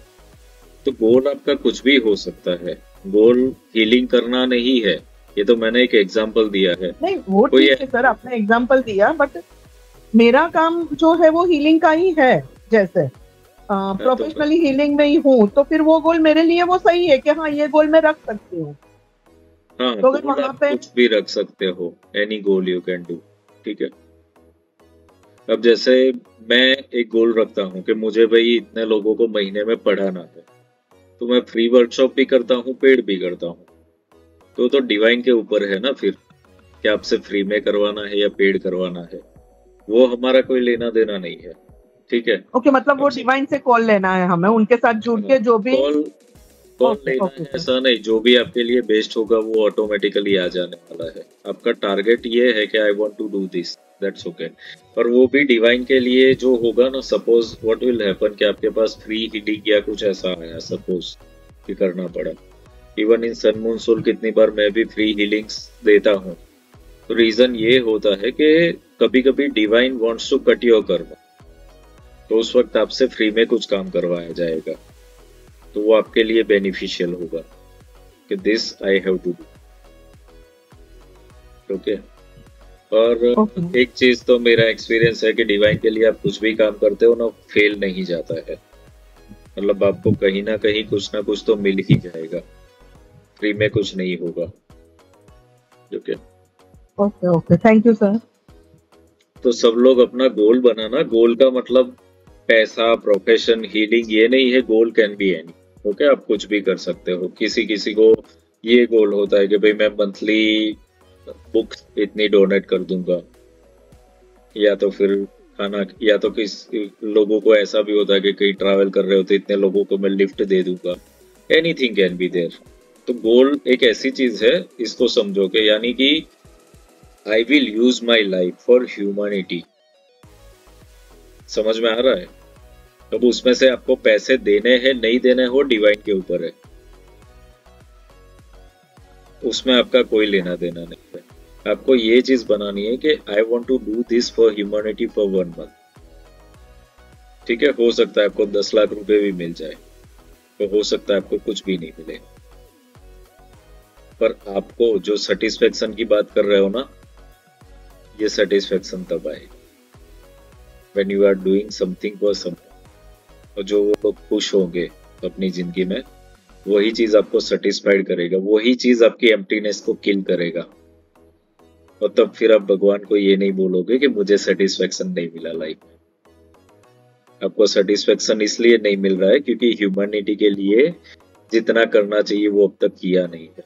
तो गोल आपका कुछ भी हो सकता है, गोल हीलिंग करना नहीं है। ये तो मैंने एक एग्जांपल दिया है। नहीं, वो ठीक है सर, आपने एग्जांपल दिया, बट मेरा काम जो है वो हीलिंग का ही है। जैसे प्रोफेशनली हीलिंग में ही हूँ, तो फिर वो गोल मेरे लिए वो सही है कि हाँ, ये गोल मैं रख सकती हूँ। हाँ, तो गोल आप कुछ भी रख सकते हो, any goal you can do, ठीक है? अब जैसे मैं एक गोल रखता हूँ कि मुझे भाई इतने लोगों को महीने में पढ़ाना है, तो मैं फ्री वर्कशॉप भी करता हूँ, पेड भी करता हूँ। तो डिवाइन के ऊपर है ना फिर, कि आपसे फ्री में करवाना है या पेड करवाना है, वो हमारा कोई लेना देना नहीं है, ठीक है? ओके, मतलब वो डिवाइन से कॉल लेना है हमें, उनके साथ जुड़ के जो भी कॉल लेना है, ऐसा नहीं। जो भी आपके लिए बेस्ट होगा वो ऑटोमेटिकली आ जाने वाला है। आपका टारगेट ये है कि I want to do this, that's okay. पर वो भी डिवाइन के लिए जो होगा ना, सपोज व्हाट विल हैपन कि आपके पास फ्री हीलिंग या कुछ ऐसा आया, सपोज कि करना पड़ा। Even in sun moon soul कितनी बार मैं भी फ्री हीलिंग्स देता हूँ। तो रीजन ये होता है कि कभी कभी divine wants to cut your karma, तो उस वक्त आपसे फ्री में कुछ काम करवाया जाएगा, तो वो आपके लिए बेनिफिशियल होगा कि this I have to do, okay? और एक चीज तो मेरा एक्सपीरियंस है कि डिवाइन के लिए आप कुछ भी काम करते हो ना, फेल नहीं जाता है। मतलब आपको कहीं ना कहीं कुछ ना कुछ तो मिल ही जाएगा, फ्री में कुछ नहीं होगा। Okay, okay okay, thank you sir. तो सब लोग अपना गोल बनाना। गोल का मतलब पैसा, प्रोफेशन, हीलिंग ये नहीं है। गोल कैन बी एनी। ओके, आप कुछ भी कर सकते हो। किसी किसी को ये गोल होता है कि भाई मैं मंथली बुक्स इतनी डोनेट कर दूंगा, या तो फिर खाना, या तो किस लोगों को ऐसा भी होता है कि कहीं ट्रैवल कर रहे होते इतने लोगों को मैं लिफ्ट दे दूंगा। Anything can be there. तो गोल एक ऐसी चीज है, इसको समझो कि यानी कि I will use my life for humanity. समझ में आ रहा है? अब उसमें से आपको पैसे देने हैं नहीं देने हो डिवाइन के ऊपर है, उसमें आपका कोई लेना देना नहीं है। आपको ये चीज बनानी है कि I want to do this for humanity for 1 month. ठीक है, हो सकता है आपको 10 लाख रुपए भी मिल जाए, तो हो सकता है आपको कुछ भी नहीं मिले, पर आपको जो सेटिस्फेक्शन की बात कर रहे हो ना, ये सेटिस्फेक्शन तब आए when you are doing something for someone. और जो वो लोग खुश होंगे अपनी जिंदगी में, वही चीज आपको सेटिस्फाइड करेगा, वही चीज आपकी एम्प्टीनेस को किल करेगा। और तब फिर आप भगवान को ये नहीं बोलोगे कि मुझे सेटिस्फेक्शन नहीं मिला लाइफ में। आपको सेटिस्फेक्शन इसलिए नहीं मिल रहा है क्योंकि ह्यूमैनिटी के लिए जितना करना चाहिए वो अब तक किया नहीं है।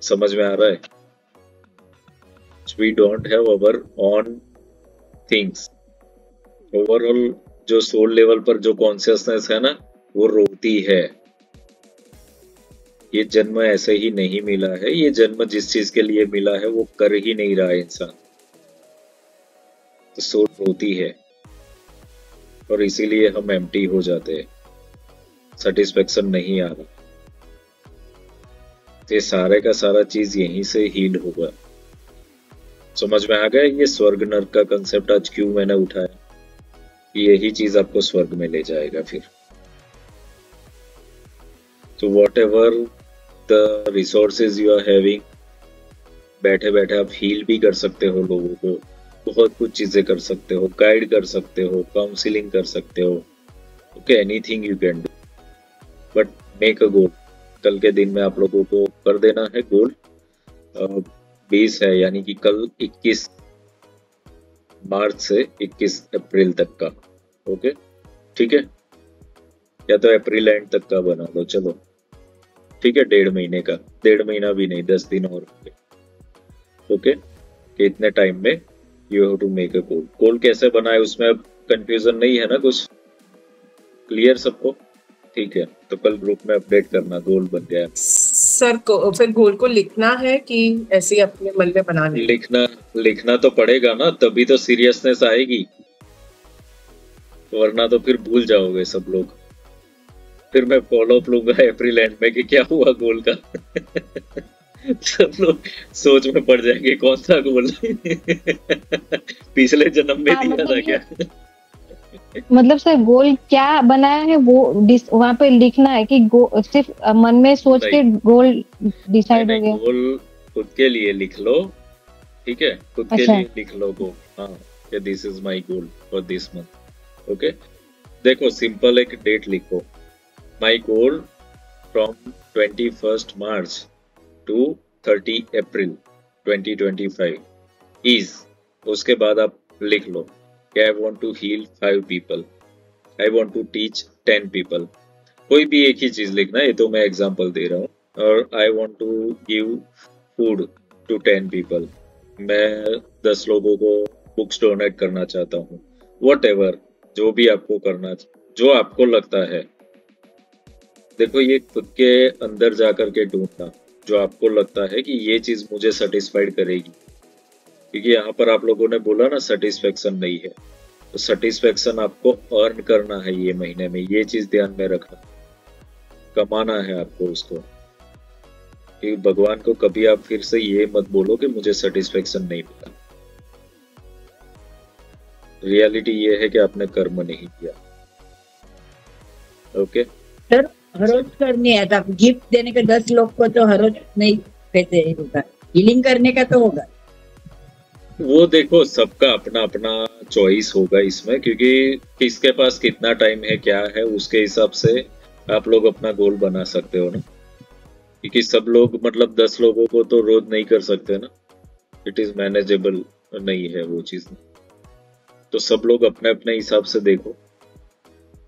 समझ में आ रहा है? We don't have our own things. Overall जो सोल लेवल पर जो कॉन्शियसनेस है ना, वो रोती है। ये जन्म ऐसे ही नहीं मिला है, ये जन्म जिस चीज के लिए मिला है वो कर ही नहीं रहा है इंसान, तो सोल रोती है और इसीलिए हम एम्प्टी हो जाते हैं, सेटिस्फेक्शन नहीं आ रहा। तो ये सारे का सारा चीज यहीं से हील होगा। समझ में आ गया ये स्वर्ग नर्क का कंसेप्ट आज क्यों मैंने उठाया? यही चीज आपको स्वर्ग में ले जाएगा फिर। तो whatever the resources you are having, बैठे बैठे आप हील भी कर सकते हो लोगों को, बहुत कुछ चीजें कर सकते हो, गाइड कर सकते हो, काउंसलिंग कर सकते हो। Okay, anything you can do, but make a goal. कल के दिन में आप लोगों को कर देना है गोल। 20 है यानी कि कल 21 मार्च से 21 अप्रैल तक का। ओके, ठीक है, या तो अप्रैल एंड तक का बना लो, चलो ठीक है, 1.5 महीने का, 1.5 महीना भी नहीं, 10 दिन और होंगे। ओके, कि इतने टाइम में you have to make a goal. Goal कैसे बनाए उसमें अब कंफ्यूजन नहीं है ना कुछ? क्लियर सबको? ठीक है, तो कल ग्रुप में अपडेट करना गोल बन गया सर। को फिर गोल को लिखना है कि ऐसे ही अपने मन में बना लेना? लिखना तो पड़ेगा ना, तभी तो सीरियसनेस आएगी, वरना तो फिर भूल जाओगे सब लोग। फिर मैं फॉलो अप लूंगा अप्रैल एंड में कि क्या हुआ गोल का। सब लोग सोच में पड़ जाएंगे कौन सा गोल पिछले जन्म में दिया था क्या। मतलब सर गोल क्या बनाया है वो वहाँ पे लिखना है कि सिर्फ मन में सोच के गोल डिसाइड हो गया? गोल खुद के लिए लिख लो, ठीक है, खुद के लिए लिख लो गोल। हाँ, कि this is my goal for this month. Okay, देखो सिंपल एक डेट लिखो, my goal from 21 March two 30 April 2025 is, उसके बाद आप लिख लो I want to heal 5 people. I want to teach 10 people. कोई भी एक ही चीज लिखना है, ये तो मैं एग्जांपल दे रहा हूँ। और I want to give food to 10 people. मैं 10 लोगों को बुक्स डोनेट करना चाहता हूँ। Whatever, जो भी आपको करना, जो आपको लगता है। देखो ये खुद के अंदर जाकर के ढूंढना, जो आपको लगता है कि ये चीज मुझे सेटिस्फाइड करेगी। क्योंकि यहाँ पर आप लोगों ने बोला ना सेटिस्फेक्शन नहीं है, तो सेटिस्फेक्शन आपको अर्न करना है ये महीने में, ये चीज ध्यान में रखना, कमाना है आपको उसको। कि भगवान को कभी आप फिर से ये मत बोलो कि मुझे सेटिस्फेक्शन नहीं मिला। रियलिटी ये है कि आपने कर्म नहीं किया। ओके सर, हर रोज करनी है, तो गिफ्ट देने के 10 लोग को तो हर रोज नहीं पैसे होगा, हीलिंग करने का तो होगा। वो देखो सबका अपना अपना चॉइस होगा इसमें, क्योंकि किसके पास कितना टाइम है क्या है उसके हिसाब से आप लोग अपना गोल बना सकते हो ना। क्योंकि सब लोग मतलब 10 लोगों को तो रोज नहीं कर सकते ना, इट इज मैनेजेबल नहीं है वो चीज। तो सब लोग अपने अपने हिसाब से देखो,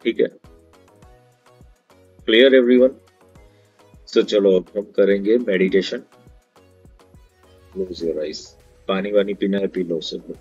ठीक है। Clear everyone? सो चलो अब हम करेंगे मेडिटेशन। Close your eyes. पानी वानी पीना है पी लो सब लोग।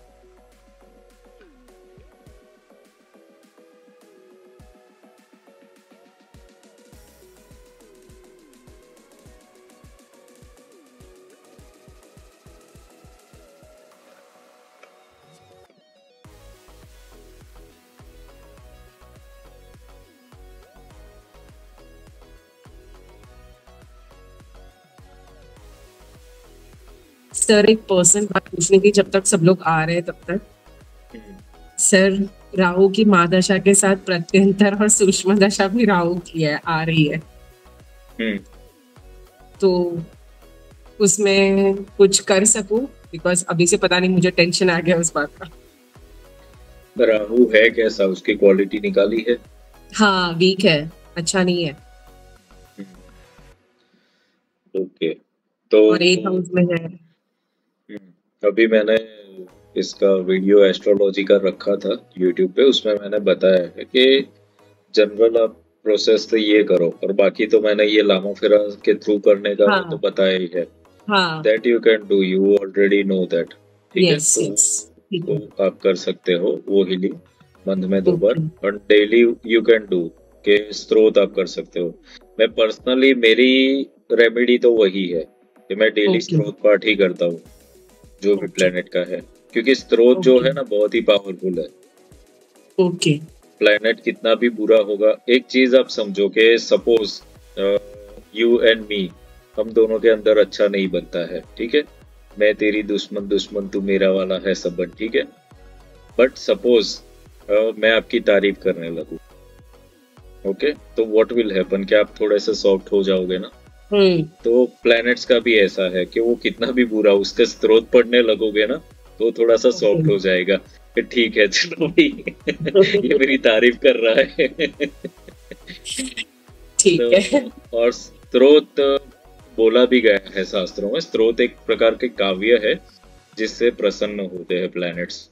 सर एक पर्सनल बात पूछनी थी, जब तक सब लोग आ रहे हैं तब तक। सर राहु की महादशा के साथ प्रत्यंतर और सूक्ष्म दशा भी राहु की है, आ रही है, तो उसमें कुछ कर सकूं? बिकॉज अभी से पता नहीं, मुझे टेंशन आ गया उस बात का। राहु है कैसा, उसकी क्वालिटी निकाली है? हाँ वीक है, अच्छा नहीं है। ओके तो और 8th हाउस में है। अभी मैंने इसका वीडियो एस्ट्रोलॉजी का रखा था यूट्यूब पे, उसमें मैंने बताया है कि जनरल आप प्रोसेस तो ये करो, और बाकी तो मैंने ये लामा फिरा के थ्रू करने का हाँ, वो तो बताया ही है। हाँ, that you can do, you already know that, ठीक है। यस यस, ठीक तो है, आप कर सकते हो वो हीलिंग मंथ में 2 बार, ओके, और डेली यू कैन डू के स्त्रोत आप कर सकते हो। मैं पर्सनली मेरी रेमेडी तो वही है कि मैं डेली ओके, स्त्रोत पाठ ही करता हूँ जो भी ओके, प्लेनेट का है, क्योंकि स्त्रोत जो ओके, है ना बहुत ही पावरफुल है। ओके, प्लेनेट कितना भी बुरा होगा, एक चीज आप समझो कि सपोज यू एंड मी, हम दोनों के अंदर अच्छा नहीं बनता है, ठीक है। मैं तेरी दुश्मन, दुश्मन तू मेरा वाला है सबन, ठीक है। बट सपोज मैं आपकी तारीफ करने लगूं, ओके, तो व्हाट विल हैपन, क्या आप थोड़े से सॉफ्ट हो जाओगे ना। तो प्लैनेट्स का भी ऐसा है कि वो कितना भी बुरा, उसके स्त्रोत पढ़ने लगोगे ना तो थोड़ा सा सॉफ्ट हो जाएगा कि ठीक है चलो भाई ये मेरी तारीफ कर रहा है। ठीक है। तो और स्त्रोत बोला भी गया है शास्त्रों में, स्त्रोत एक प्रकार के काव्य है जिससे प्रसन्न होते हैं प्लैनेट्स।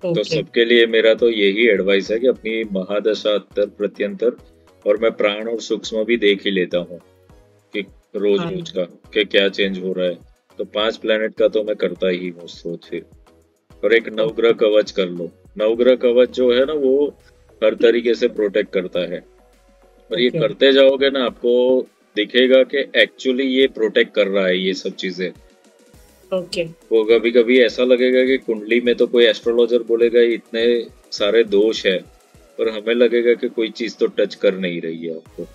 तो ओके, सबके लिए मेरा तो यही एडवाइस है कि अपनी महादशा अंतर प्रत्यंतर, और मैं प्राण और सूक्ष्म भी देख ही लेता हूँ कि रोज हाँ, रोज का कि क्या चेंज हो रहा है। तो 5 प्लेनेट का तो मैं करता ही हूँ स्त्रोत फिर। और एक नवग्रह कवच कर लो। नवग्रह कवच जो है ना वो हर तरीके से प्रोटेक्ट करता है, और ये ओके, करते जाओगे ना आपको दिखेगा कि एक्चुअली ये प्रोटेक्ट कर रहा है ये सब चीजें। ओके, वो कभी कभी ऐसा लगेगा कि कुंडली में तो कोई एस्ट्रोलॉजर बोलेगा इतने सारे दोष है, पर हमें लगेगा कि कोई चीज तो टच कर नहीं रही है आपको।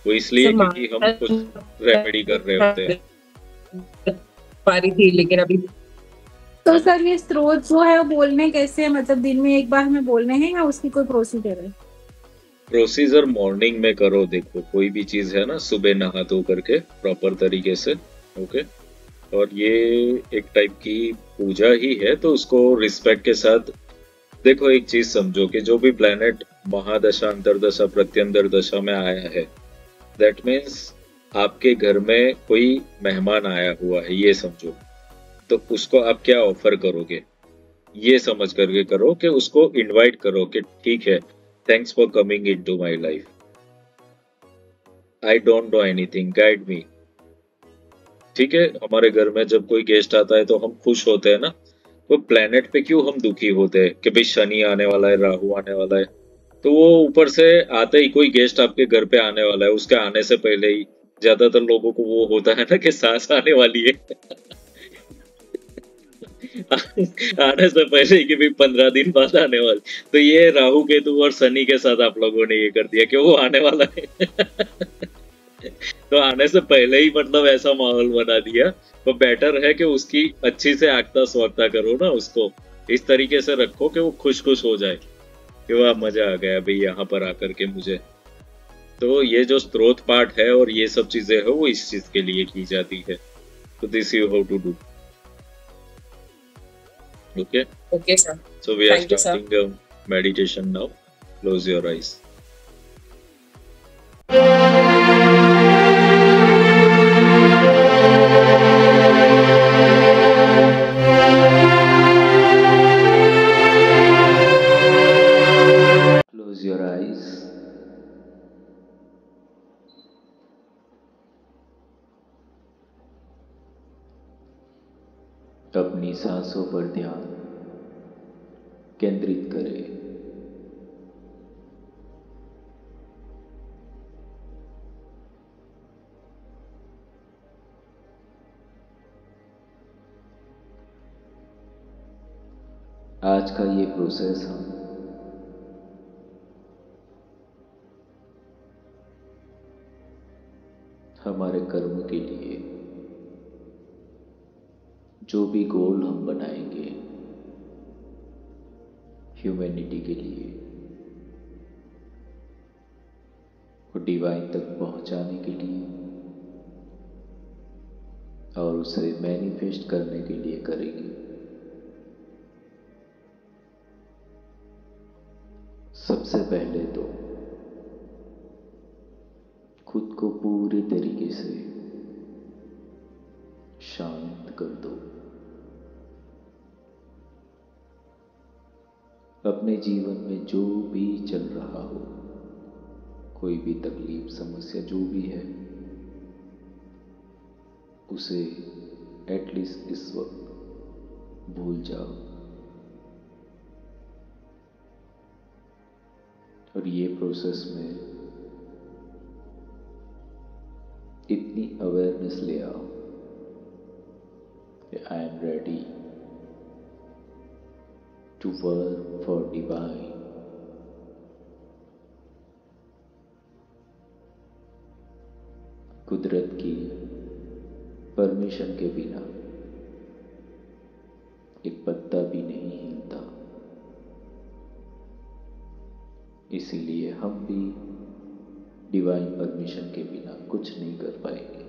वो इसलिए क्योंकि हम कुछ रेमेडी कर रहे होते हैं। पारी थी लेकिन अभी तो सर ये स्त्रोत जो है वो बोलने कैसे है, मतलब दिन में एक बार हमें बोलने हैं या उसकी कोई प्रोसीजर है? प्रोसीजर मॉर्निंग में करो। देखो कोई भी चीज है ना, सुबह नहा धो करके प्रॉपर तरीके से, ओके। और ये एक टाइप की पूजा ही है, तो उसको रिस्पेक्ट के साथ देखो। एक चीज समझो कि जो भी प्लेनेट महादशा, अंतरदशा, प्रत्यंतर दशा में आया है, दैट मीन्स आपके घर में कोई मेहमान आया हुआ है, ये समझो। तो उसको आप क्या ऑफर करोगे, ये समझ करके करो कि उसको इनवाइट करो कि ठीक है, thanks for coming into my life, I don't know anything, guide me. ठीक है, हमारे घर में जब कोई गेस्ट आता है तो हम खुश होते हैं ना, तो प्लेनेट पे क्यों हम दुखी होते हैं कि भाई शनि आने वाला है, राहु आने वाला है। तो वो ऊपर से आते ही कोई गेस्ट आपके घर पे आने वाला है, उसके आने से पहले ही ज्यादातर लोगों को वो होता है ना कि सास आने वाली है आने से पहले ही कि भाई 15 दिन बाद आने वाली। तो ये राहु केतु और शनि के साथ आप लोगों ने ये कर दिया कि वो आने वाला है तो आने से पहले ही मतलब ऐसा माहौल बना दिया। तो बेटर है कि उसकी अच्छी से आगता स्वागता करो ना, उसको इस तरीके से रखो कि वो खुश खुश हो जाए कि वाह मजा आ गया भाई यहाँ पर आकर के मुझे। तो ये जो स्त्रोत पाठ है और ये सब चीजें है वो इस चीज के लिए की जाती है। तो this you how to do. Okay, Okay, sir. so we are Thank you, sir. starting meditation now. Close your eyes. Close your eyes. अपनी सांसों पर ध्यान केंद्रित करें। आज का ये प्रोसेस हम हमारे कर्म के लिए जो भी गोल हम बनाएंगे ह्यूमैनिटी के लिए और डिवाइन तक पहुंचाने के लिए और उसे मैनिफेस्ट करने के लिए करेंगे। सबसे पहले तो खुद को पूरी तरीके से शांत कर दो। अपने जीवन में जो भी चल रहा हो, कोई भी तकलीफ समस्या जो भी है, उसे एटलीस्ट इस वक्त भूल जाओ। और ये प्रोसेस में इतनी अवेयरनेस ले आओ कि I am ready to work for divine. कुदरत की परमिशन के बिना एक पत्ता भी नहीं हिलता, इसीलिए हम भी डिवाइन परमिशन के बिना कुछ नहीं कर पाएंगे।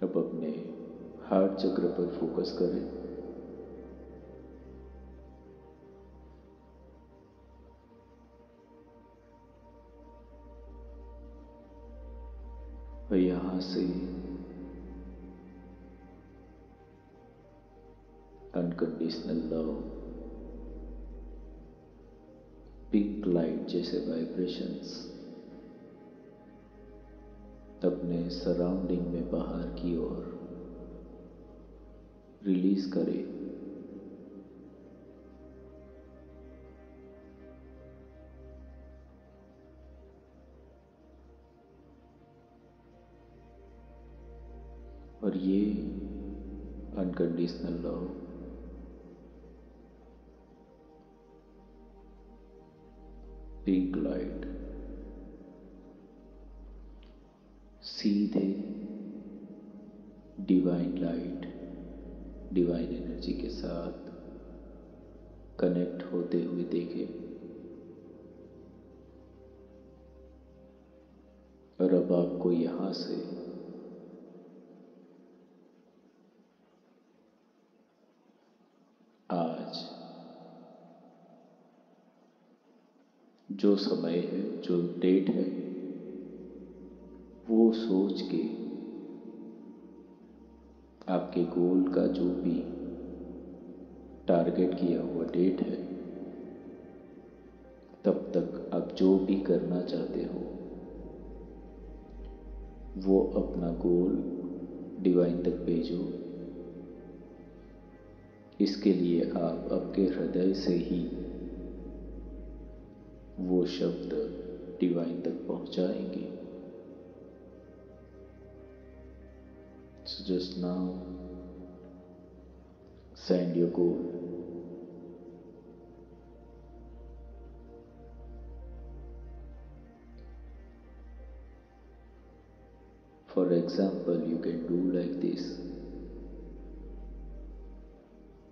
अब अपने हार्ट चक्र पर फोकस करें। और यहां से अनकंडीशनल लव, पिंक लाइट जैसे वाइब्रेशंस अपने सराउंडिंग में बाहर की ओर रिलीज करें। और ये अनकंडीशनल लव पिंक लाइट सीधे डिवाइन लाइट, डिवाइन एनर्जी के साथ कनेक्ट होते हुए देखें। और अब आपको यहां से आज जो समय है, जो डेट है, वो सोच के आपके गोल का जो भी टारगेट किया हुआ डेट है, तब तक आप जो भी करना चाहते हो वो अपना गोल डिवाइन तक भेजो। इसके लिए आप आपके हृदय से ही वो शब्द डिवाइन तक पहुंचाएंगे। So just now send your goal. For example, you can do like this.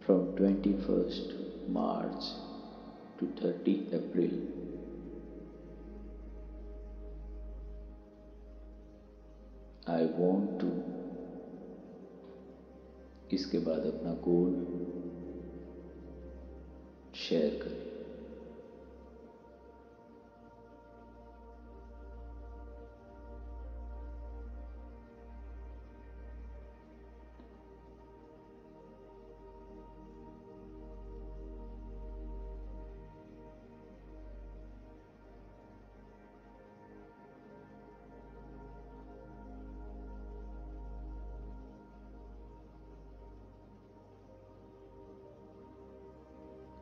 From 21st March to 30 April, I want to, इसके बाद अपना गोल शेयर करें।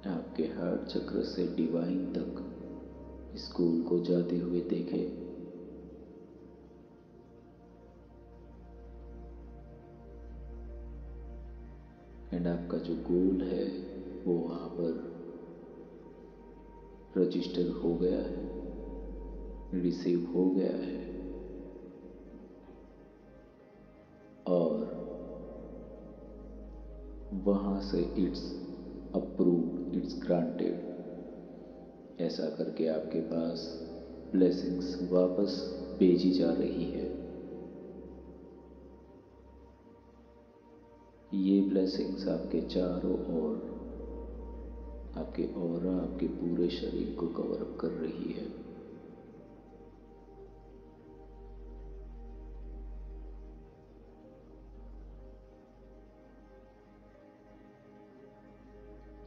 आपके हार्ट चक्र से डिवाइन तक इस गोल को जाते हुए देखें। एंड आपका जो गोल है वो वहां पर रजिस्टर हो गया है, रिसीव हो गया है, और वहां से इट्स अप्रूव्ड, इट्स ग्रांटेड, ऐसा करके आपके पास ब्लेसिंग्स वापस भेजी जा रही है। ये ब्लेसिंग्स आपके चारों ओर, आपके ऑरा, आपके पूरे शरीर को कवर अप कर रही है।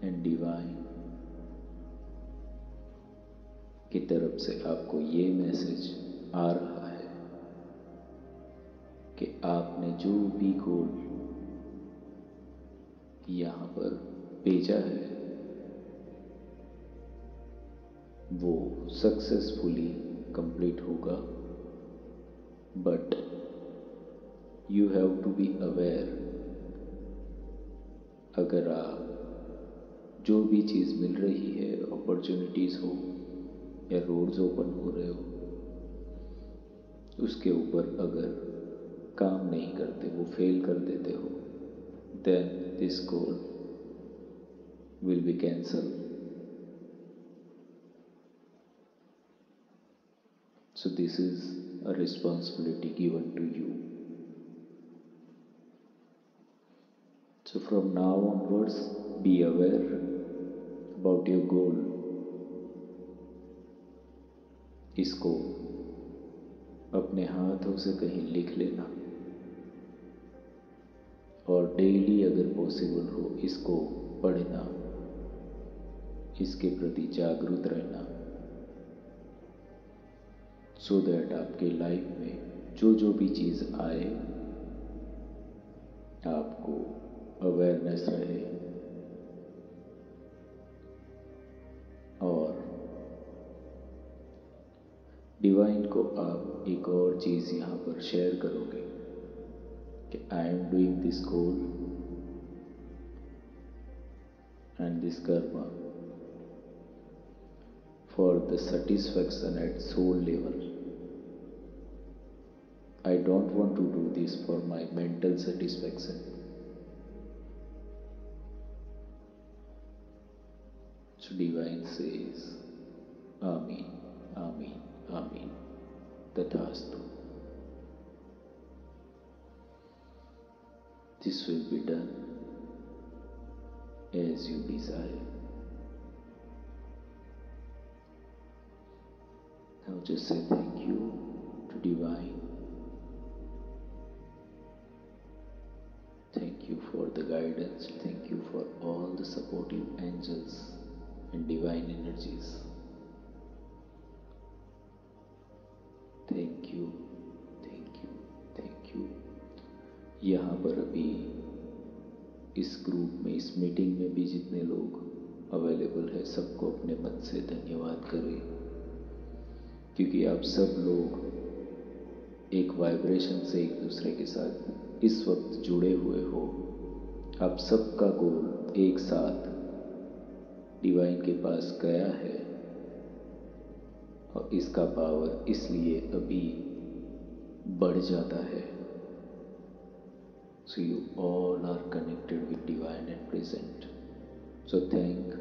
एंड डिवाइन की तरफ से आपको ये मैसेज आ रहा है कि आपने जो भी गोल यहाँ पर भेजा है वो सक्सेसफुली कंप्लीट होगा, but you have to be aware. अगर आप जो भी चीज़ मिल रही है, अपॉर्चुनिटीज़ हो या रोड्स ओपन हो रहे हो, उसके ऊपर अगर काम नहीं करते, वो फेल कर देते हो, then this goal will be cancel. So this is a responsibility given to you. So from now onwards, be aware about your goal. इसको अपने हाथों से कहीं लिख लेना, और डेली अगर पॉसिबल हो इसको पढ़ना, इसके प्रति जागरूक रहना, सो दैट आपके लाइफ में जो जो भी चीज़ आए आपको अवेयरनेस रहे। और डिवाइन को आप एक और चीज़ यहाँ पर शेयर करोगे कि I am doing this goal and this Karma for the satisfaction at soul level. I don't want to do this for my mental satisfaction. So divine says, Amen, Amen, Amen. Tathastu. This will be done as you desire. Now just say thank you to divine. Thank you for the guidance. Thank you for all the supportive angels and divine energies. Thank you, thank you, thank you. यहाँ पर अभी इस ग्रुप में, इस मीटिंग में भी जितने लोग अवेलेबल है, सबको अपने मन से धन्यवाद करें, क्योंकि आप सब लोग एक वाइब्रेशन से एक दूसरे के साथ इस वक्त जुड़े हुए हो। आप सबका गोल एक साथ डिवाइन के पास गया है, और इसका पावर इसलिए अभी बढ़ जाता है। So you all are connected with divine at present. So thank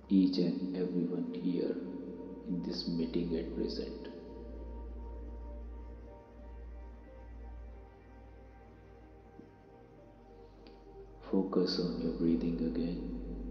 each and everyone here in this meeting at present. Focus on your breathing again.